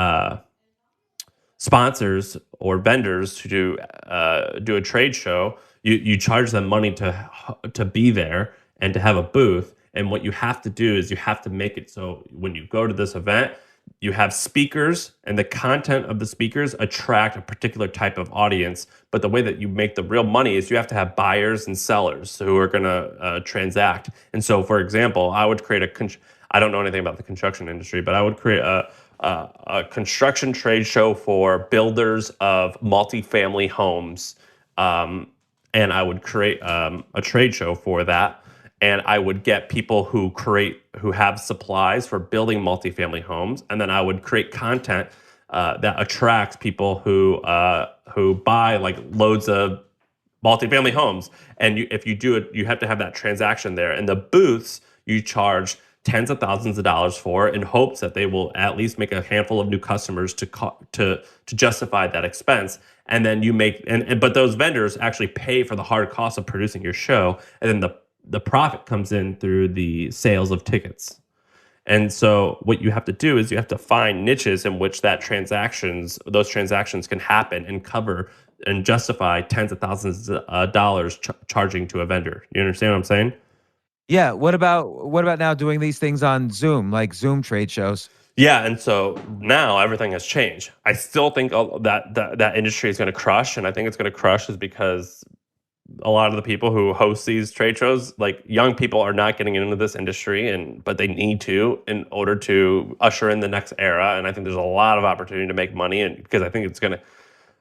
sponsors or vendors to do a trade show. You charge them money to be there and to have a booth. And what you have to do is you have to make it so when you go to this event, you have speakers, and the content of the speakers attract a particular type of audience. But the way that you make the real money is you have to have buyers and sellers who are going to transact. And so, for example, I would create I don't know anything about the construction industry, but I would create a construction trade show for builders of multifamily homes. And I would create a trade show for that. And I would get people who have supplies for building multifamily homes, and then I would create content that attracts people who buy like loads of multifamily homes. And if you do it, you have to have that transaction there. And the booths you charge tens of thousands of dollars for, in hopes that they will at least make a handful of new customers to justify that expense. And then you make but those vendors actually pay for the hard cost of producing your show, and then the profit comes in through the sales of tickets. And so what you have to do is you have to find niches in which those transactions can happen and cover and justify tens of thousands of dollars charging to a vendor. You understand what I'm saying? Yeah. What about now doing these things on Zoom, like Zoom trade shows? Yeah, and so now everything has changed. I still think that industry is going to crush, and I think it's going to crush is because a lot of the people who host these trade shows, like young people, are not getting into this industry, but they need to in order to usher in the next era. And I think there's a lot of opportunity to make money, and because I think it's going to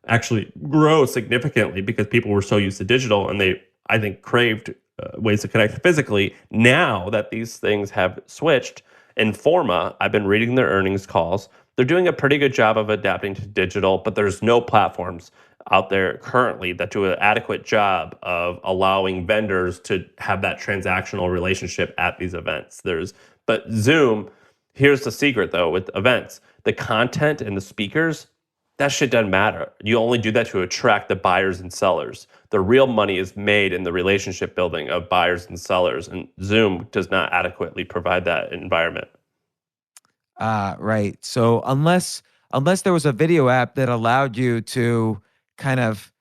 actually grow significantly because people were so used to digital, and they, I think, craved ways to connect physically. Now that these things have switched, Informa, I've been reading their earnings calls. They're doing a pretty good job of adapting to digital, but there's no platforms out there currently that do an adequate job of allowing vendors to have that transactional relationship at these events. But Zoom, here's the secret though with events, the content and the speakers, that shit doesn't matter. You only do that to attract the buyers and sellers. The real money is made in the relationship building of buyers and sellers, and Zoom does not adequately provide that environment. Right. So unless there was a video app that allowed you to kind of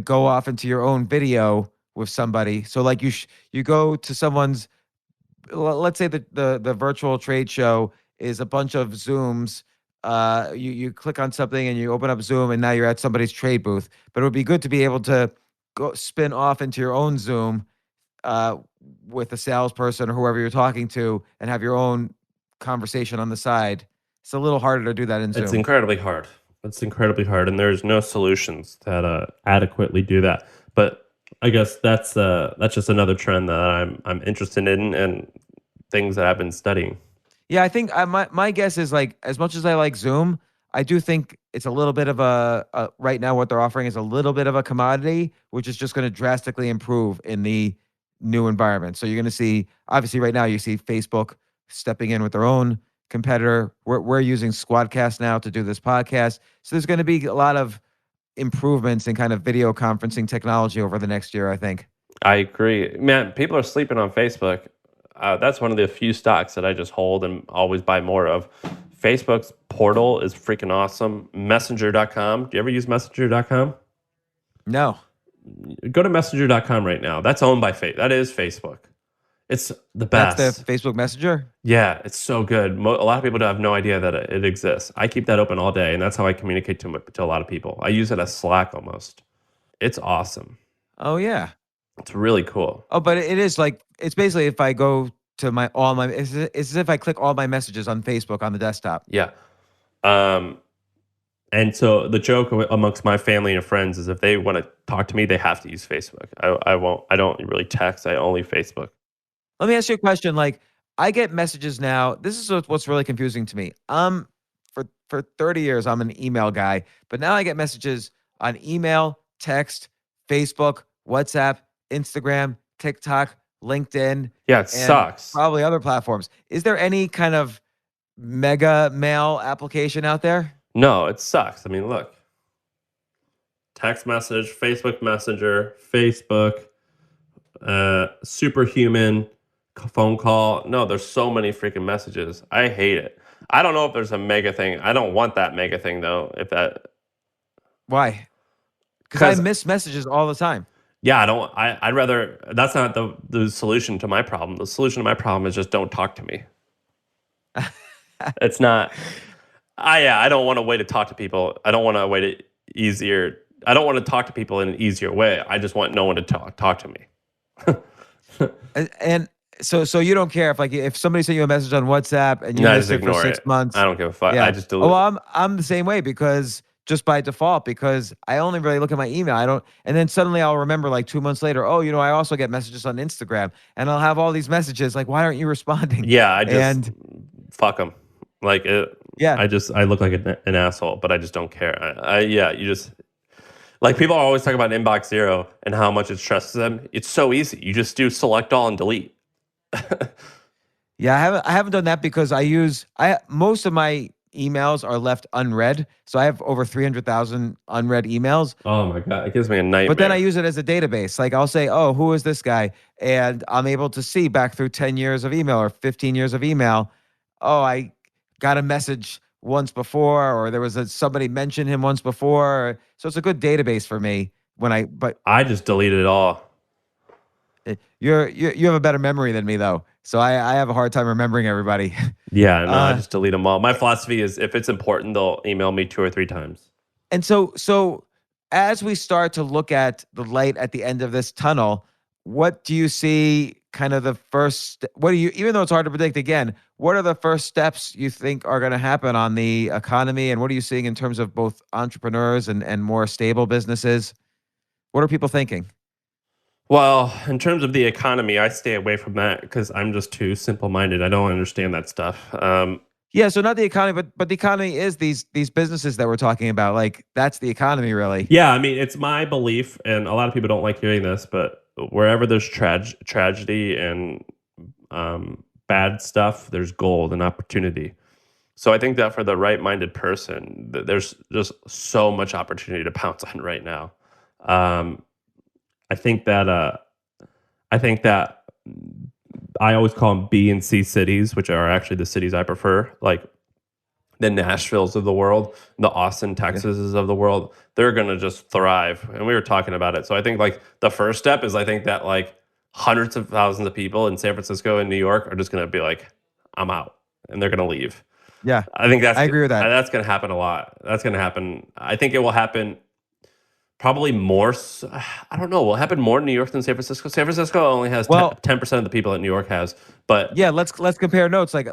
go off into your own video with somebody. So like you go to someone's, let's say the virtual trade show is a bunch of Zooms. You click on something and you open up Zoom and now you're at somebody's trade booth. But it would be good to be able to go spin off into your own Zoom uh, with a salesperson or whoever you're talking to and have your own conversation on the side. It's a little harder to do that in It's Zoom. incredibly hard. It's incredibly hard, and there's no solutions that adequately do that. But I guess that's just another trend that I'm interested in, and things that I've been studying. Yeah, I think my guess is like as much as I like Zoom, I do think it's a little bit of a right now what they're offering is a little bit of a commodity, which is just going to drastically improve in the new environment. So you're going to see obviously right now you see Facebook stepping in with their own competitor. We're using Squadcast now to do this podcast. So there's going to be a lot of improvements in kind of video conferencing technology over the next year, I think. I agree. Man, people are sleeping on Facebook. That's one of the few stocks that I just hold and always buy more of. Facebook's portal is freaking awesome. Messenger.com. Do you ever use Messenger.com? No. Go to Messenger.com right now. That's owned by That is Facebook. It's the best. That's the Facebook Messenger? Yeah, it's so good. A lot of people have no idea that it exists. I keep that open all day, and that's how I communicate to a lot of people. I use it as Slack almost. It's awesome. Oh yeah. It's really cool. Oh, but it is like it's basically if I go to it's as if I click all my messages on Facebook on the desktop. Yeah. And so the joke amongst my family and friends is if they want to talk to me, they have to use Facebook. I don't really text. I only Facebook. Let me ask you a question. Like, I get messages now. This is what's really confusing to me. For 30 years, I'm an email guy, but now I get messages on email, text, Facebook, WhatsApp, Instagram, TikTok, LinkedIn. Yeah, it and sucks. Probably other platforms. Is there any kind of mega mail application out there? No, it sucks. I mean, look. Text message, Facebook Messenger, Facebook, Superhuman, phone call. No, there's so many freaking messages. I hate it. I don't know if there's a mega thing. I don't want that mega thing though. Why? Because I miss messages all the time. Yeah, I'd rather. That's not the solution to my problem. The solution to my problem is just don't talk to me. It's not. I don't want a way to talk to people. I don't want a way to easier. I don't want to talk to people in an easier way. I just want no one to talk to me. and so you don't care if somebody sent you a message on WhatsApp and you missed it for 6 months. I don't give a fuck. Yeah. I just delete. Well, I'm the same way because just by default because I only really look at my email. I don't, and then suddenly I'll remember like 2 months later. Oh, I also get messages on Instagram, and I'll have all these messages like, why aren't you responding? Yeah, I just fuck them. Like yeah, I look like an asshole, but I just don't care. You just. Like people are always talking about inbox zero and how much it stresses them. It's so easy. You just do select all and delete. Yeah, I haven't done that because most of my emails are left unread. So I have over 300,000 unread emails. Oh my God, it gives me a nightmare. But then I use it as a database. Like I'll say, oh, who is this guy? And I'm able to see back through 10 years of email or 15 years of email. Oh, I got a message once before, or there was somebody mentioned him once before. So it's a good database for me but I just deleted it all. You have a better memory than me though. So I have a hard time remembering everybody. Yeah, no, I just delete them all. My philosophy is if it's important, they'll email me 2 or 3 times. And so as we start to look at the light at the end of this tunnel, what do you see kind of the first, even though it's hard to predict again, what are the first steps you think are going to happen on the economy? And what are you seeing in terms of both entrepreneurs and more stable businesses? What are people thinking? Well, in terms of the economy, I stay away from that because I'm just too simple-minded. I don't understand that stuff. Yeah, so not the economy, but the economy is these businesses that we're talking about. Like that's the economy, really. Yeah, I mean, it's my belief, and a lot of people don't like hearing this, but wherever there's tragedy and bad stuff, there's gold and opportunity. So I think that for the right-minded person, there's just so much opportunity to pounce on right now. I think that I think that I always call them B and C cities, which are actually the cities I prefer, like the Nashvilles of the world, the Austin, Yeah. Texases of the world. They're going to just thrive. And we were talking about it. So I think like the first step is I think that like hundreds of thousands of people in San Francisco and New York are just going to be like, I'm out, and they're going to leave. Yeah. I think I agree with that. that's going to happen a lot. That's going to happen. I think it will happen probably more. I don't know. Will it happen more in New York than San Francisco? San Francisco only has Well, 10% of the people that New York has. But yeah, let's compare notes. Like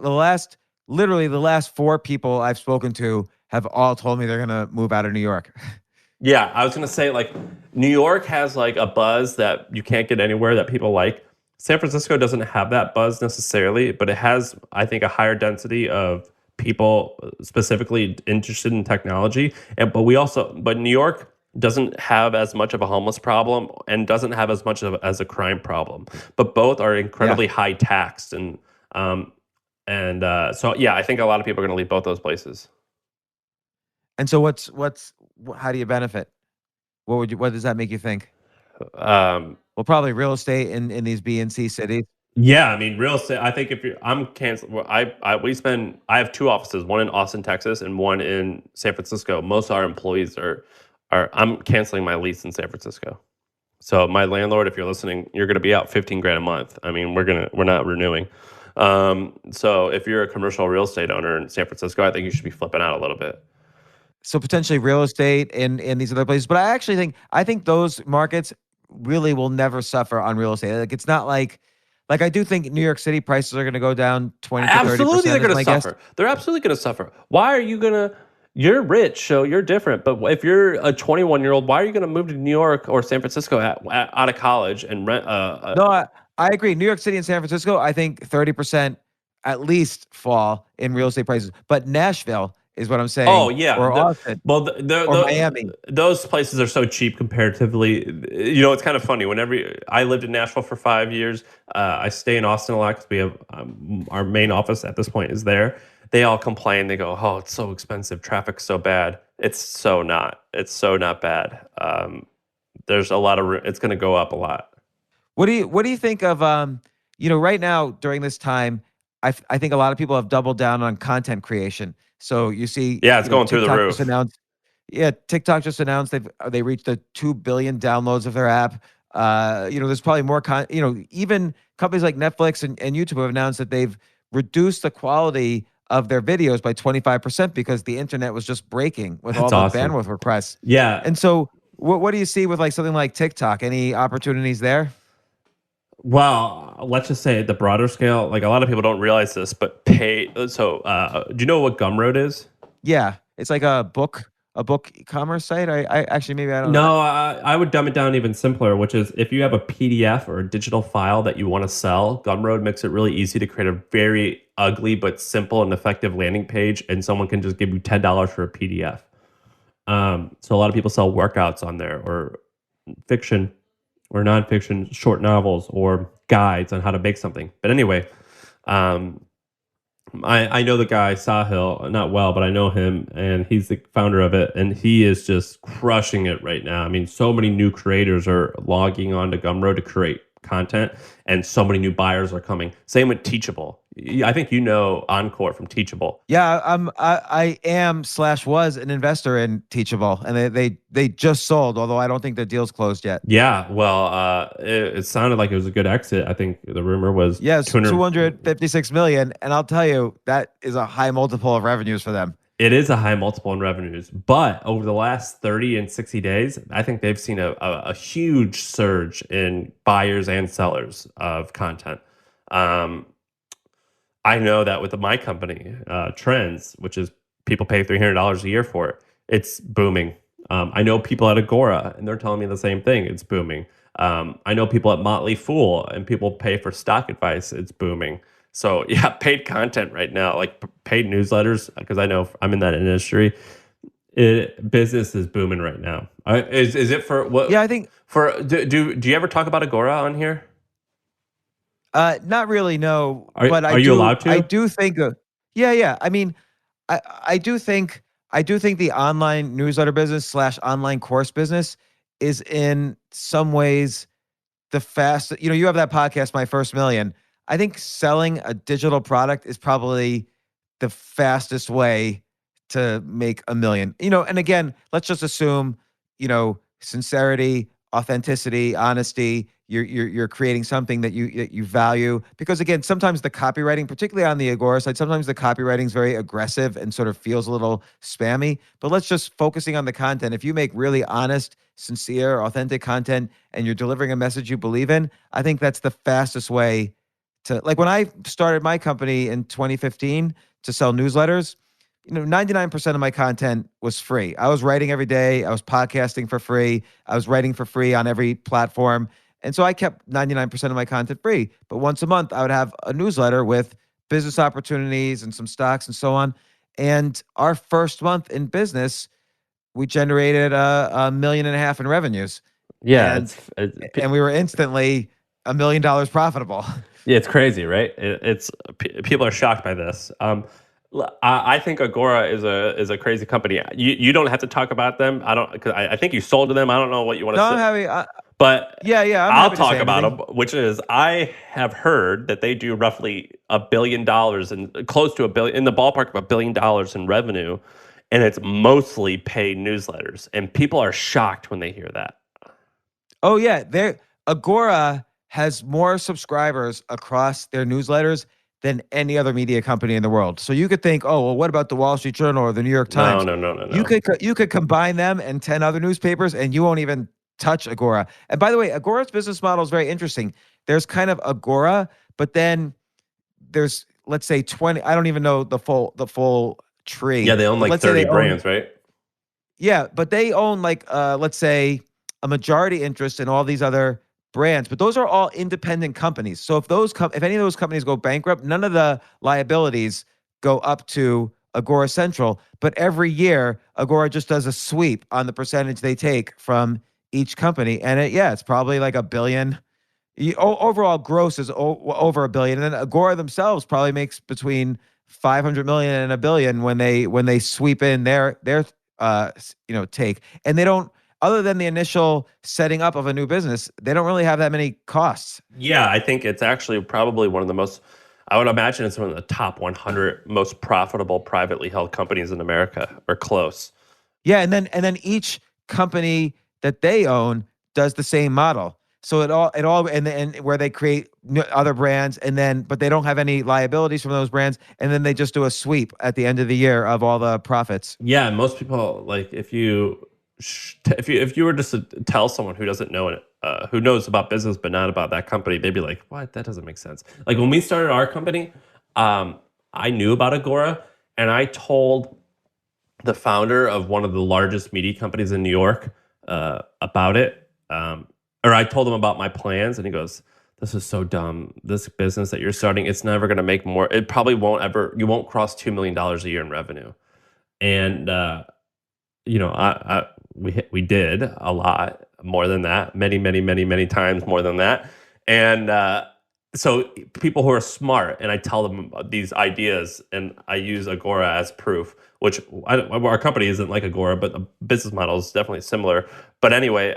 literally the last 4 people I've spoken to have all told me they're gonna move out of New York. yeah, I was going to say like New York has like a buzz that you can't get anywhere that people like. San Francisco doesn't have that buzz necessarily, but it has, I think, a higher density of people specifically interested in technology. But New York doesn't have as much of a homeless problem and doesn't have as much of as a crime problem. But both are incredibly high taxed, so yeah, I think a lot of people are going to leave both those places. And so how do you benefit? What does that make you think? Um, Well, probably real estate in these B and C cities. Yeah, I mean, real estate. I think if you're, I'm canceling. I have 2 offices, one in Austin, Texas, and one in San Francisco. Most of our employees are. I'm canceling my lease in San Francisco. So my landlord, if you're listening, you're going to be out 15 grand a month. I mean, we're not renewing. So if you're a commercial real estate owner in San Francisco, I think you should be flipping out a little bit. So potentially real estate in these other places. But I think those markets really will never suffer on real estate. Like it's not like I do think New York City prices are going to go down 20 to 30%. Absolutely, they're going to guess. suffer. They're absolutely going to suffer. Why are you going to? You're rich, so you're different. But if you're a 21-year-old, why are you going to move to New York or San Francisco out of college and rent? No, I agree. New York City and San Francisco, I think 30% at least fall in real estate prices. But Nashville is what I'm saying. Oh yeah, or Austin, well, or Miami. Those places are so cheap comparatively. You know, it's kind of funny. Whenever I lived in Nashville for 5 years, I stay in Austin a lot because we have our main office at this point is there. They all complain. They go, "Oh, it's so expensive. Traffic's so bad." It's so not. It's so not bad. There's a lot of. It's going to go up a lot. What do you think of right now during this time? I think a lot of people have doubled down on content creation. So you see, it's going through the roof. TikTok just announced they reached the 2 billion downloads of their app. There's probably more even companies like Netflix and YouTube have announced that they've reduced the quality of their videos by 25% because the internet was just breaking with all the bandwidth requests. Yeah. And so what do you see with like something like TikTok? Any opportunities there? Well, let's just say at the broader scale, like a lot of people don't realize this, but do you know what Gumroad is? Yeah. It's like a book e-commerce site. I actually, maybe I don't know. No, I would dumb it down even simpler, which is if you have a PDF or a digital file that you want to sell, Gumroad makes it really easy to create a very ugly but simple and effective landing page, and someone can just give you $10 for a PDF. So a lot of people sell workouts on there, or fiction or nonfiction short novels or guides on how to make something. But anyway, I know the guy Sahil, not well, but I know him, and he's the founder of it, and he is just crushing it right now. I mean, so many new creators are logging on to Gumroad to create content, and so many new buyers are coming. Same with Teachable. I think you know Encore from Teachable. Yeah, I am / was an investor in Teachable, and they just sold, although I don't think the deal's closed yet. Yeah, well, it sounded like it was a good exit. I think the rumor was 256 million, and I'll tell you that is a high multiple of revenues for them. It is a high multiple in revenues, but over the last 30 and 60 days, I think they've seen a huge surge in buyers and sellers of content. I know that with my company, Trends, which is people pay $300 a year for it, it's booming. I know people at Agora, and they're telling me the same thing. It's booming. I know people at Motley Fool, and people pay for stock advice. It's booming. So yeah, paid content right now, like paid newsletters, because I know I'm in that industry. Business is booming right now. Is it for what? Yeah, I think for do you ever talk about Agora on here? Not really, no. Are you allowed to? I do think. Yeah. I mean, I do think the online newsletter business / online course business is in some ways the fast. You have that podcast, My First Million. I think selling a digital product is probably the fastest way to make a million. And again, let's just assume, sincerity, authenticity, honesty. You're creating something that you value, because again, sometimes the copywriting, particularly on the Agora side, sometimes the copywriting is very aggressive and sort of feels a little spammy. But let's just focusing on the content. If you make really honest, sincere, authentic content and you're delivering a message you believe in, I think that's the fastest way to, like, when I started my company in 2015 to sell newsletters, 99% of my content was free. I was writing every day. I was podcasting for free. I was writing for free on every platform. And so I kept 99% of my content free. But once a month, I would have a newsletter with business opportunities and some stocks and so on. And our first month in business, we generated $1.5 million in revenues. Yeah, And we were instantly $1 million profitable. Yeah, it's crazy, right? People are shocked by this. I think Agora is a crazy company. You don't have to talk about them. I don't, because I think you sold to them. I don't know what you want to say. I'm happy. But yeah, I'll talk about them, which is I have heard that they do roughly $1 billion and close to $1 billion, in the ballpark of $1 billion in revenue, and it's mostly paid newsletters. And people are shocked when they hear that. Oh yeah, Agora has more subscribers across their newsletters than any other media company in the world. So you could think, oh well, what about the Wall Street Journal or the New York Times? No. You could combine them and 10 other newspapers, and you won't even touch Agora. And by the way, Agora's business model is very interesting. There's kind of Agora, but then there's, let's say, 20. I don't even know the full tree. Yeah, they own like 30 brands, right? Yeah, but they own like let's say a majority interest in all these other brands, but those are all independent companies. So if any of those companies go bankrupt, none of the liabilities go up to Agora Central. But every year, Agora just does a sweep on the percentage they take from each company, and it's probably like $1 billion. Overall gross is over $1 billion, and then Agora themselves probably makes between 500 million and $1 billion when they sweep in their take, and they don't. Other than the initial setting up of a new business, they don't really have that many costs. Yeah, I think it's actually probably one of the most, I would imagine it's one of the top 100 most profitable privately held companies in America, or close. Yeah, and then each company that they own does the same model. So it all and where they create other brands, but they don't have any liabilities from those brands, and then they just do a sweep at the end of the year of all the profits. Yeah, most people, like, if you were just to tell someone who doesn't know it, who knows about business but not about that company, they'd be like, "What? That doesn't make sense." Like when we started our company, I knew about Agora, and I told the founder of one of the largest media companies in New York about it, or I told him about my plans, and he goes, "This is so dumb. This business that you're starting, it's never going to make more. It probably won't ever. You won't cross $2 million a year in revenue." And we did a lot more than that, many times more than that. And so people who are smart, and I tell them about these ideas, and I use Agora as proof, which our company isn't like Agora, but the business model is definitely similar. But anyway,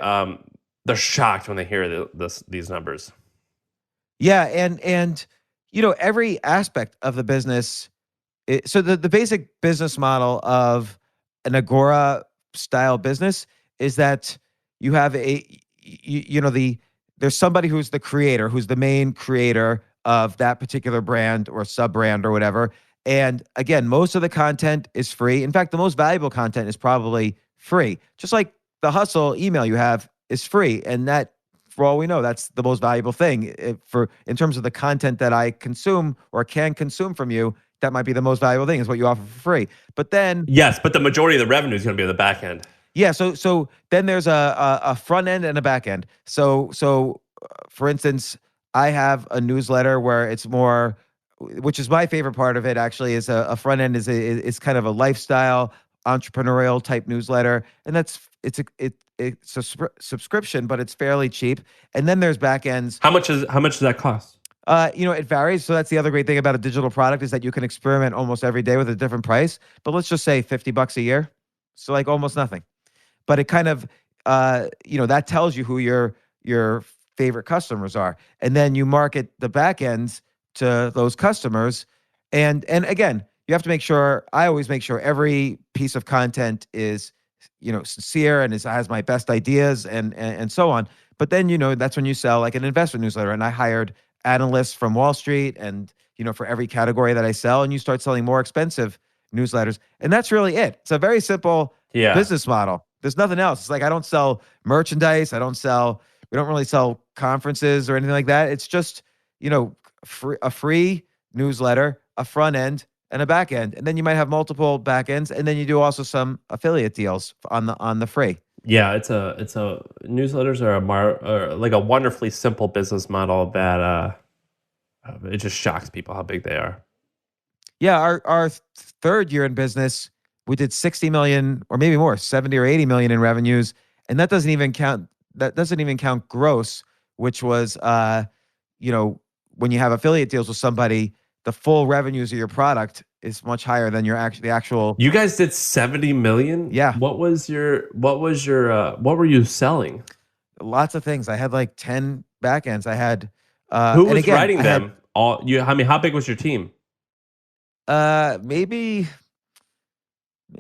they're shocked when they hear these numbers. Yeah, and every aspect of the business. So the basic business model of an Agora style business is that you have there's somebody who's the creator, who's the main creator of that particular brand or sub brand or whatever. And again, most of the content is free. In fact, the most valuable content is probably free. Just like the Hustle email you have is free, and that, for all we know, that's the most valuable thing in terms of the content that I consume or can consume from you. That might be the most valuable thing, is what you offer for free. But then, yes, but the majority of the revenue is going to be on the back end. Yeah, so then there's a front end and a back end. So for instance, I have a newsletter where it's more, which is my favorite part of it actually, is a front end is kind of a lifestyle entrepreneurial type newsletter, and it's a subscription, but it's fairly cheap. And then there's back ends. How much does that cost? It varies. So that's the other great thing about a digital product, is that you can experiment almost every day with a different price. But let's just say $50 a year. So like almost nothing. But it kind of, that tells you who your favorite customers are, and then you market the back ends to those customers. And again, you have to make sure. I always make sure every piece of content is sincere and has my best ideas and so on. But then that's when you sell like an investment newsletter. And I hired analysts from Wall Street, and for every category that I sell, and you start selling more expensive newsletters, and that's really it. It's a very simple Yeah. business model. There's nothing else. It's like I don't sell merchandise. We don't really sell conferences or anything like that. It's just, a free newsletter, a front end, and a back end. And then you might have multiple back ends, and then you do also some affiliate deals on the free. Yeah, it's a newsletters are like a wonderfully simple business model that it just shocks people how big they are. Yeah, our third year in business, we did 60 million or maybe more, 70 or 80 million in revenues, and that doesn't even count gross, which was when you have affiliate deals with somebody, the full revenues of your product is much higher than the actual. You guys did 70 million? Yeah. What were you selling? Lots of things. I had like 10 back ends. I had Who and was again, writing I them? How big was your team? maybe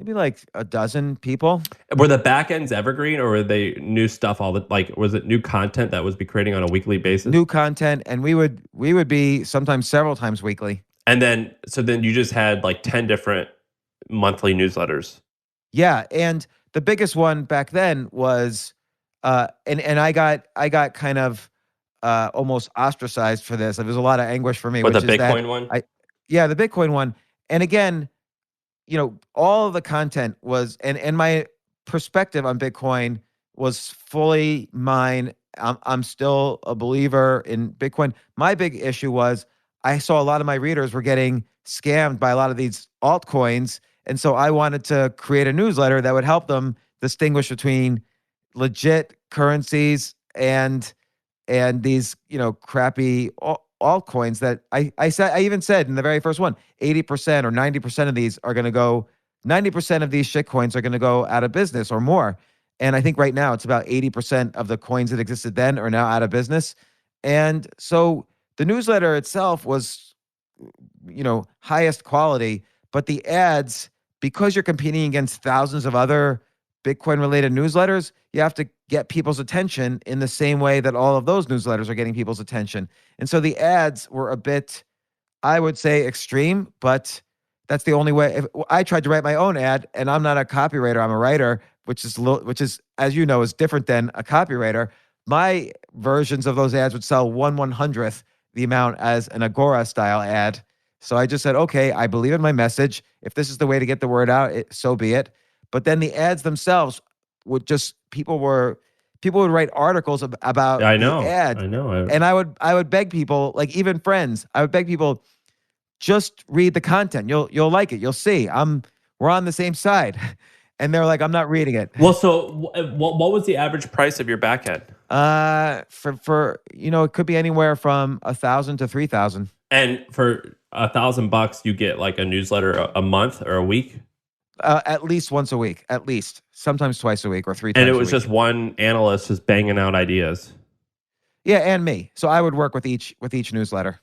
like a dozen people. Were the back ends evergreen, or were they new stuff was it new content that was be creating on a weekly basis? New content, and we would be sometimes several times weekly. And then you just had like 10 different monthly newsletters. Yeah, and the biggest one back then was and I got kind of almost ostracized for this. There was a lot of anguish for me. But the which is Bitcoin that one? Yeah, the Bitcoin one. And again, all of the content was, and my perspective on Bitcoin was fully mine. I'm still a believer in Bitcoin. My big issue was I saw a lot of my readers were getting scammed by a lot of these altcoins. And so I wanted to create a newsletter that would help them distinguish between legit currencies and these crappy altcoins that I even said in the very first one, 80% or 90% of these are going to go 90% of these shit coins are going to go out of business or more. And I think right now it's about 80% of the coins that existed then are now out of business. And so the newsletter itself was highest quality, but the ads, because you're competing against thousands of other Bitcoin related newsletters, you have to get people's attention in the same way that all of those newsletters are getting people's attention. And so the ads were a bit, I would say, extreme, but that's the only way. If I tried to write my own ad, and I'm not a copywriter, I'm a writer, which is, as you know, is different than a copywriter. My versions of those ads would sell 1/100th the amount as an Agora style ad. So I just said, okay, I believe in my message. If this is the way to get the word out, so be it. But then the ads themselves would just people would write articles about I the know. ad. I know. And I would beg people, like even friends, I would beg people, just read the content. You'll like it. You'll see. We're on the same side. And they're like, I'm not reading it. Well, so what was the average price of your back end? For it could be anywhere from 1,000 to 3,000. And for $1,000, you get like a newsletter a month or a week? At least once a week, at least. Sometimes twice a week or 3 times And it a was week. just one analyst just banging out ideas. Yeah, and me. So I would work with each newsletter.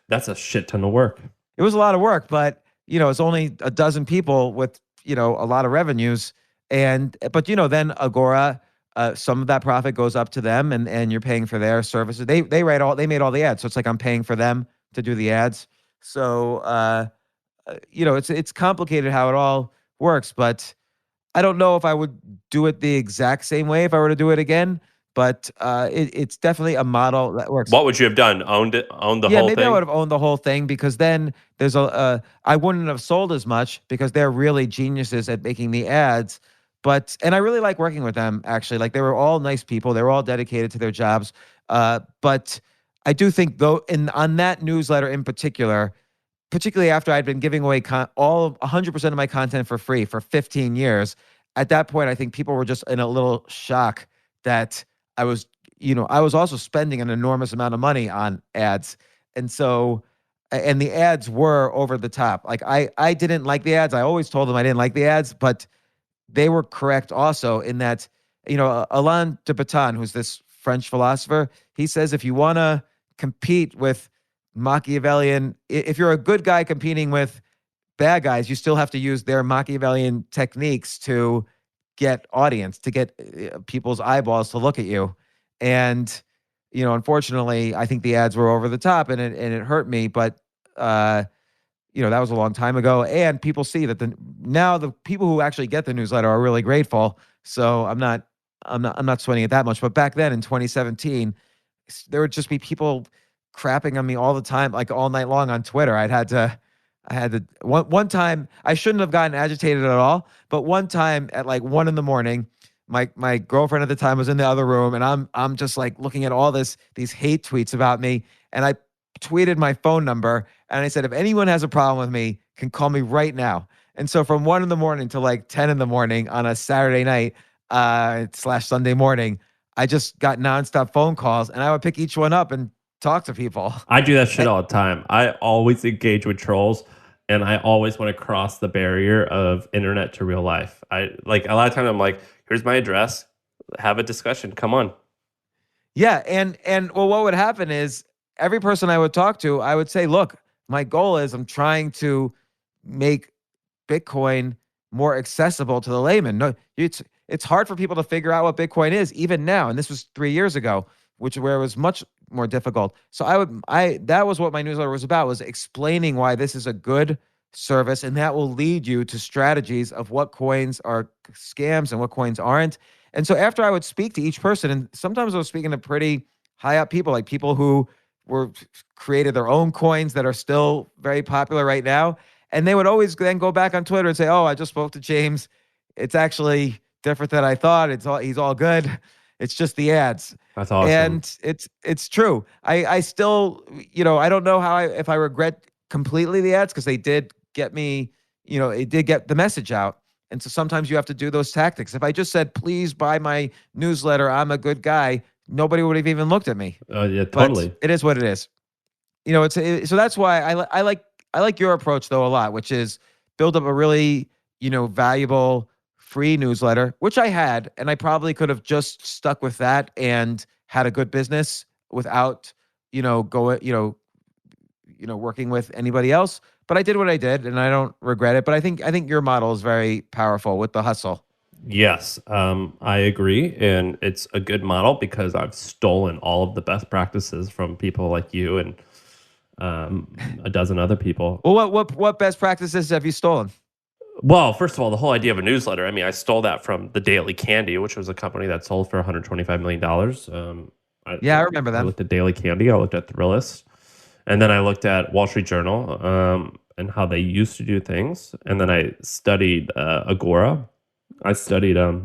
That's a shit ton of work. It was a lot of work, but it's only a dozen people with a lot of revenues, but then Agora, some of that profit goes up to them, and you're paying for their services. They made all the ads, so it's like I'm paying for them to do the ads. So it's complicated how it all works, but I don't know if I would do it the exact same way if I were to do it again. But it's definitely a model that works. What would you have done? Owned the whole thing? Yeah, maybe I would have owned the whole thing, because then there's I wouldn't have sold as much because they're really geniuses at making the ads. And I really like working with them, actually. Like, they were all nice people. They were all dedicated to their jobs. But I do think, though, on that newsletter in particular, particularly after I'd been giving away 100% of my content for free for 15 years, at that point, I think people were just in a little shock that I was also spending an enormous amount of money on ads. And so, and the ads were over the top. Like, I didn't like the ads. I always told them I didn't like the ads, but they were correct also in that Alain de Botton, who's this French philosopher, he says if you want to compete with Machiavellian, if you're a good guy competing with bad guys, you still have to use their Machiavellian techniques to get audience, to get people's eyeballs to look at you. And, unfortunately, I think the ads were over the top and it hurt me. But, that was a long time ago. And people see that now the people who actually get the newsletter are really grateful. So I'm not sweating it that much. But back then in 2017, there would just be people crapping on me all the time, like all night long on Twitter. I had to one time I shouldn't have gotten agitated at all, but one time at like 1 a.m, my girlfriend at the time was in the other room, and I'm just like looking at all these hate tweets about me, and I tweeted my phone number and I said, if anyone has a problem with me, can call me right now. And so from 1 a.m. to like 10 a.m. on a Saturday night / Sunday morning, I just got nonstop phone calls, and I would pick each one up and talk to people. I do that shit all the time. I always engage with trolls, and I always want to cross the barrier of internet to real life. I like a lot of times I'm like, here's my address, have a discussion. Come on. Yeah, and well, what would happen is every person I would talk to, I would say, look, my goal is I'm trying to make Bitcoin more accessible to the layman. No, it's hard for people to figure out what Bitcoin is even now, and this was 3 years ago, where it was much more difficult. So that was what my newsletter was about, was explaining why this is a good service, and that will lead you to strategies of what coins are scams and what coins aren't. And so after I would speak to each person, and sometimes I was speaking to pretty high up people, like people who created their own coins that are still very popular right now. And they would always then go back on Twitter and say, oh, I just spoke to James. It's actually different than I thought. He's all good. It's just the ads. That's awesome. And it's true. I still, I don't know if I regret completely the ads, because they did get me, it did get the message out. And so sometimes you have to do those tactics. If I just said, please buy my newsletter, I'm a good guy, nobody would have even looked at me. Yeah, totally. But it is what it is. So that's why I like your approach though a lot, which is build up a really, valuable free newsletter, which I had, and I probably could have just stuck with that and had a good business without, working with anybody else. But I did what I did, and I don't regret it. But I think your model is very powerful with the hustle. Yes, I agree, and it's a good model because I've stolen all of the best practices from people like you and a dozen other people. Well, what best practices have you stolen? Well, first of all, the whole idea of a newsletter. I mean, I stole that from the Daily Candy, which was a company that sold for $125 million. I remember that. I looked at Daily Candy. I looked at Thrillist. And then I looked at Wall Street Journal and how they used to do things. And then I studied Agora. I studied a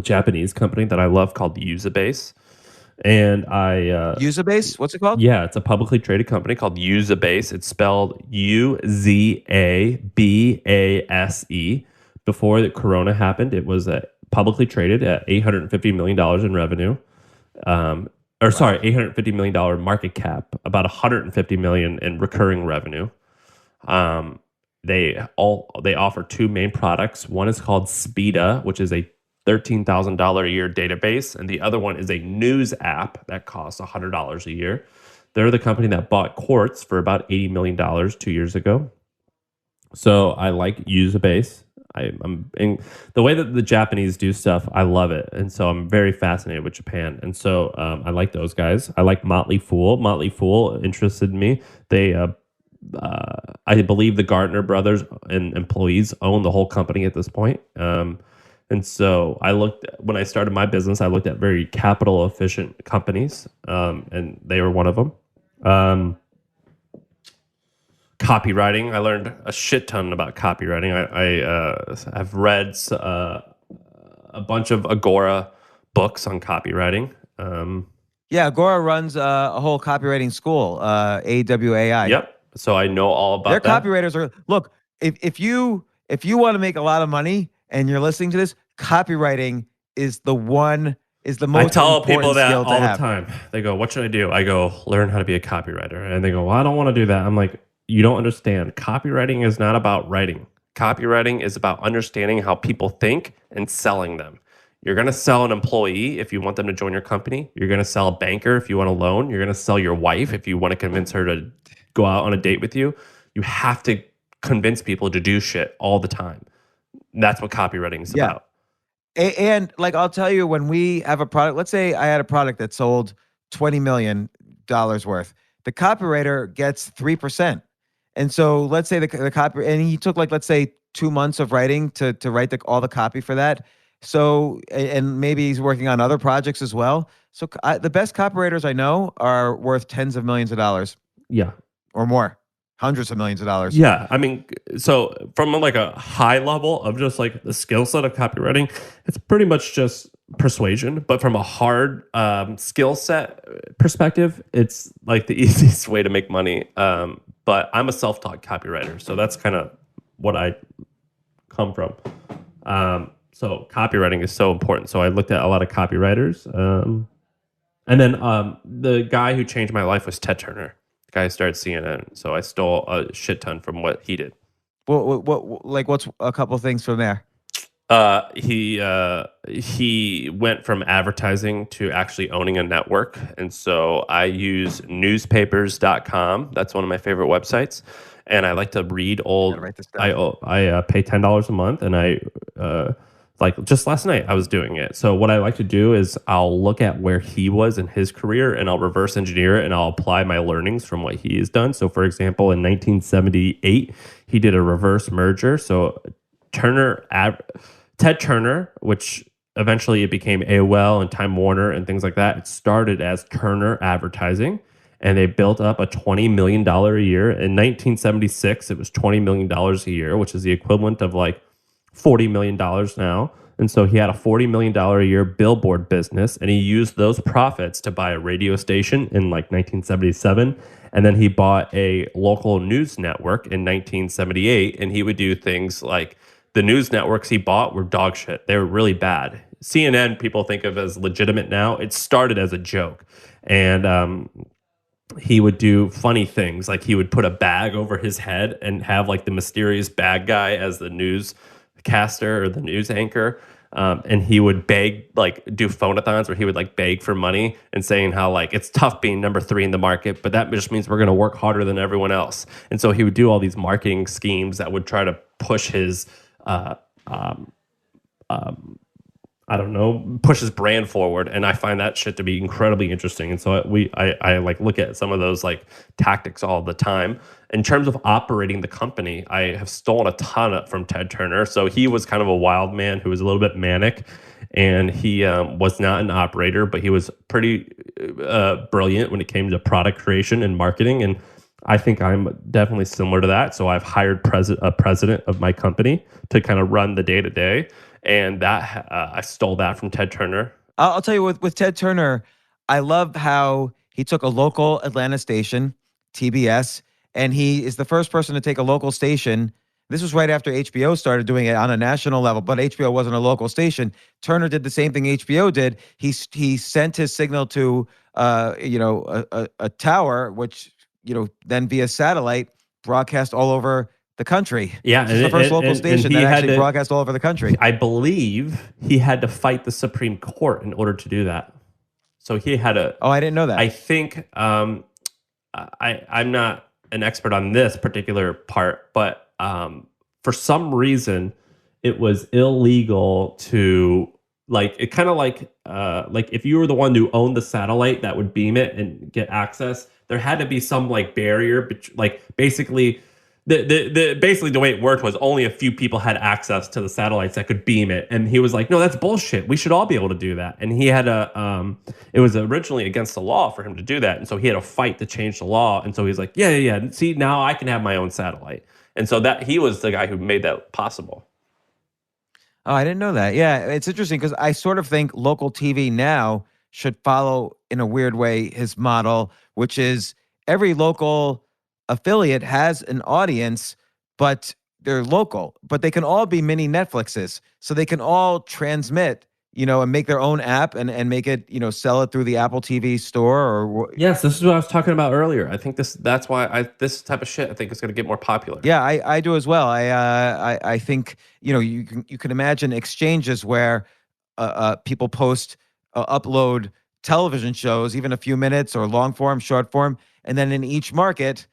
Japanese company that I love called Usabase. And Usabase? What's it called? Yeah, it's a publicly traded company called Usabase. It's spelled Uzabase. Before the Corona happened, it was publicly traded at $850 million in revenue. $850 million market cap, about $150 million in recurring revenue. They offer two main products. One is called Speeda, which is a $13,000 a year database, and the other one is a news app that costs $100 a year. They're the company that bought Quartz for about $80 million 2 years ago. So I like Usabase. I'm in the way that the Japanese do stuff. I love it, and so I'm very fascinated with Japan. And so I like those guys. I like Motley Fool. Motley Fool interested me. They, I believe, the Gartner brothers and employees own the whole company at this point. And so when I started my business, I looked at very capital efficient companies, and they were one of them. Copywriting. I learned a shit ton about copywriting. I have read a bunch of Agora books on copywriting. Yeah, Agora runs a whole copywriting school, AWAI. Yep. So I know all about their that. Copywriters are, look, if you want to make a lot of money and you're listening to this, copywriting is the most I tell important people that skill to all the have. time. They go, what should I do? I go, learn how to be a copywriter. And they go, well, I don't want to do that. I'm like, you don't understand. Copywriting is not about writing. Copywriting is about understanding how people think and selling them. You're going to sell an employee if you want them to join your company. You're going to sell a banker if you want a loan. You're going to sell your wife if you want to convince her to go out on a date with you. You have to convince people to do shit all the time. That's what copywriting is about. And like, I'll tell you, when we have a product, let's say I had a product that sold $20 million worth, the copywriter gets 3%. And so let's say the copy, and he took like, let's say 2 months of writing to write all the copy for that. So, and maybe he's working on other projects as well. So the best copywriters I know are worth tens of millions of dollars. Yeah. Or more. Hundreds of millions of dollars. Yeah. I mean, so from like a high level of just like the skill set of copywriting, it's pretty much just persuasion. But from a hard skill set perspective, it's like the easiest way to make money. But I'm a self-taught copywriter. So that's kind of what I come from. So copywriting is so important. So I looked at a lot of copywriters. And then the guy who changed my life was Ted Turner. The guy who started CNN. So I stole a shit ton from what he did. What's a couple things from there? He went from advertising to actually owning a network. And so I use newspapers.com. That's one of my favorite websites. And I like to read old. I pay $10 a month, and I like just last night I was doing it. So what I like to do is I'll look at where he was in his career, and I'll reverse engineer it, and I'll apply my learnings from what he has done. So for example, in 1978, he did a reverse merger. So Ted Turner, which eventually it became AOL and Time Warner and things like that. It started as Turner Advertising, and they built up a $20 million a year. In 1976, it was $20 million a year, which is the equivalent of like $40 million now. And so he had a $40 million a year billboard business, and he used those profits to buy a radio station in like 1977. And then he bought a local news network in 1978, and he would do things like the news networks he bought were dog shit. They were really bad. CNN, people think of as legitimate now. It started as a joke. And he would do funny things. Like he would put a bag over his head and have like the mysterious bag guy as the newscaster or the news anchor. And he would beg, like do phone-a-thons where he would like beg for money and saying how like it's tough being number 3 in the market, but that just means we're going to work harder than everyone else. And so he would do all these marketing schemes that would try to push his push his brand forward. And I find that shit to be incredibly interesting. And so I like look at some of those like tactics all the time. In terms of operating the company, I have stolen a ton from Ted Turner. So he was kind of a wild man who was a little bit manic, and he was not an operator, but he was pretty brilliant when it came to product creation and marketing. And I think I'm definitely similar to that. So I've hired a president of my company to kind of run the day-to-day. And that I stole that from Ted Turner. I'll tell you, with Ted Turner, I love how he took a local Atlanta station, TBS, and he is the first person to take a local station. This was right after HBO started doing it on a national level, but HBO wasn't a local station. Turner did the same thing HBO did. He sent his signal to a tower, which then via satellite broadcast all over the country. Yeah, this is the first local station that actually broadcast all over the country. I believe he had to fight the Supreme Court in order to do that. So he had a. Oh, I didn't know that. I think I'm not an expert on this particular part, but for some reason it was illegal to like it kind of like if you were the one who owned the satellite that would beam it and get access, there had to be some like barrier, like basically. Basically the way it worked was only a few people had access to the satellites that could beam it, and he was like, no, that's bullshit, we should all be able to do that. And he had it was originally against the law for him to do that, and so he had a fight to change the law. And so he's like, yeah, see, now I can have my own satellite. And so that he was the guy who made that possible. Oh, I didn't know that. Yeah, it's interesting because I sort of think local TV now should follow in a weird way his model, which is every local affiliate has an audience, but they're local, but they can all be mini Netflixes. So they can all transmit, and make their own app and make it, sell it through the Apple TV store or. Yes, this is what I was talking about earlier. I think that's why this type of shit, I think is going to get more popular. Yeah, I do as well. I think, you can imagine exchanges where people upload television shows, even a few minutes or long form, short form. And then in each market,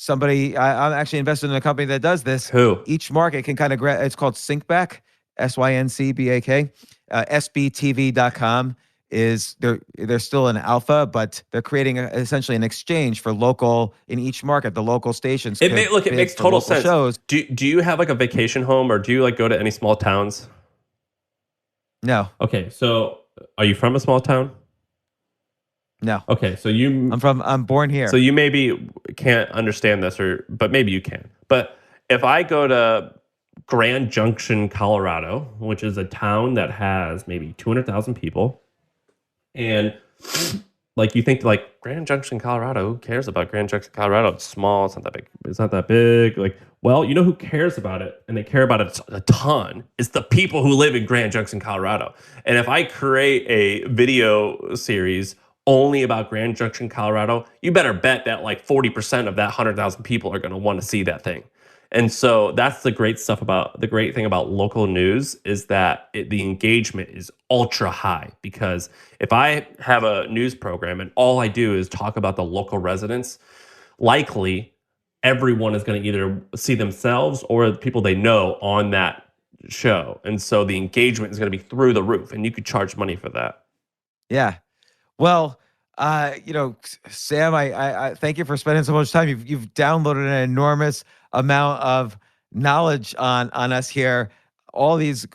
I'm actually invested in a company that does this. Who? Each market can kind of it's called Syncback, SYNCBAK. SBTV.com is they're still in alpha, but they're creating essentially an exchange for local in each market. The local stations. It makes total sense. Shows. Do you have like a vacation home, or do you like go to any small towns? No. Okay, so are you from a small town? No. Okay, so I'm born here. So you maybe can't understand this, but maybe you can. But if I go to Grand Junction, Colorado, which is a town that has maybe 200,000 people, and like you think like Grand Junction, Colorado, who cares about Grand Junction, Colorado? It's small, it's not that big. It's not that big. Like, well, you know who cares about it, and they care about it a ton, is the people who live in Grand Junction, Colorado. And if I create a video series only about Grand Junction, Colorado, you better bet that like 40% of that 100,000 people are going to want to see that thing. And so that's the great thing about local news is that the engagement is ultra high, because if I have a news program and all I do is talk about the local residents, likely everyone is going to either see themselves or the people they know on that show. And so the engagement is going to be through the roof, and you could charge money for that. Yeah. Well, Sam, I thank you for spending so much time. You've downloaded an enormous amount of knowledge on us here. All these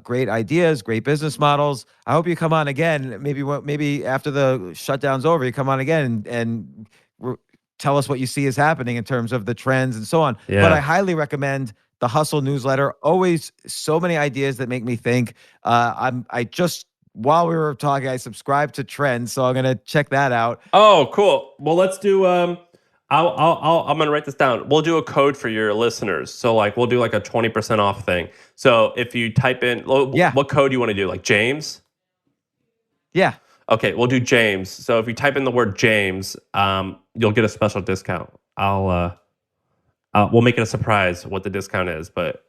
great ideas, great business models. I hope you come on again. Maybe after the shutdown's over, you come on again and tell us what you see is happening in terms of the trends and so on. Yeah. But I highly recommend the Hustle newsletter. Always so many ideas that make me think. While we were talking, I subscribed to Trends, so I'm gonna check that out. Oh, cool. Well, let's do. I'm gonna write this down. We'll do a code for your listeners. So like, we'll do like a 20% off thing. So if you type in, what code do you want to do? Like James? Yeah. Okay, we'll do James. So if you type in the word James, you'll get a special discount. We'll make it a surprise what the discount is, but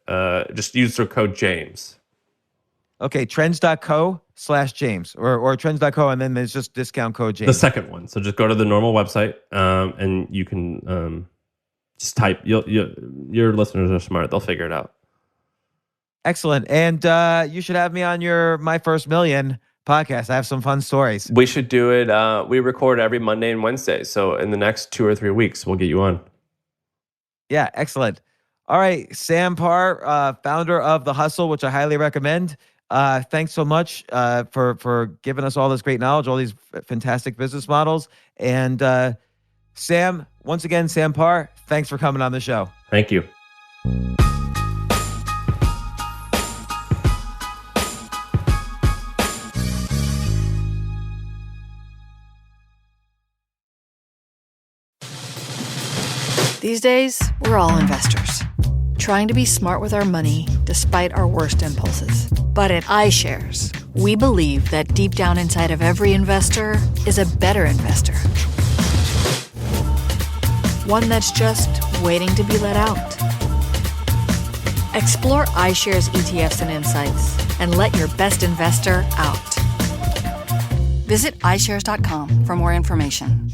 just use the code James. Okay, trends.co/James or trends.co, and then there's just discount code James. The second one. So just go to the normal website, and you can just type. Your listeners are smart; they'll figure it out. Excellent, and you should have me on My First Million podcast. I have some fun stories. We should do it. We record every Monday and Wednesday, so in the next 2 or 3 weeks, we'll get you on. Yeah, excellent. All right, Sam Parr, founder of The Hustle, which I highly recommend. Thanks so much for giving us all this great knowledge, all these fantastic business models. And Sam, once again, Sam Parr, thanks for coming on the show. Thank you. These days, we're all investors, trying to be smart with our money despite our worst impulses. But at iShares, we believe that deep down inside of every investor is a better investor. One that's just waiting to be let out. Explore iShares ETFs and insights and let your best investor out. Visit iShares.com for more information.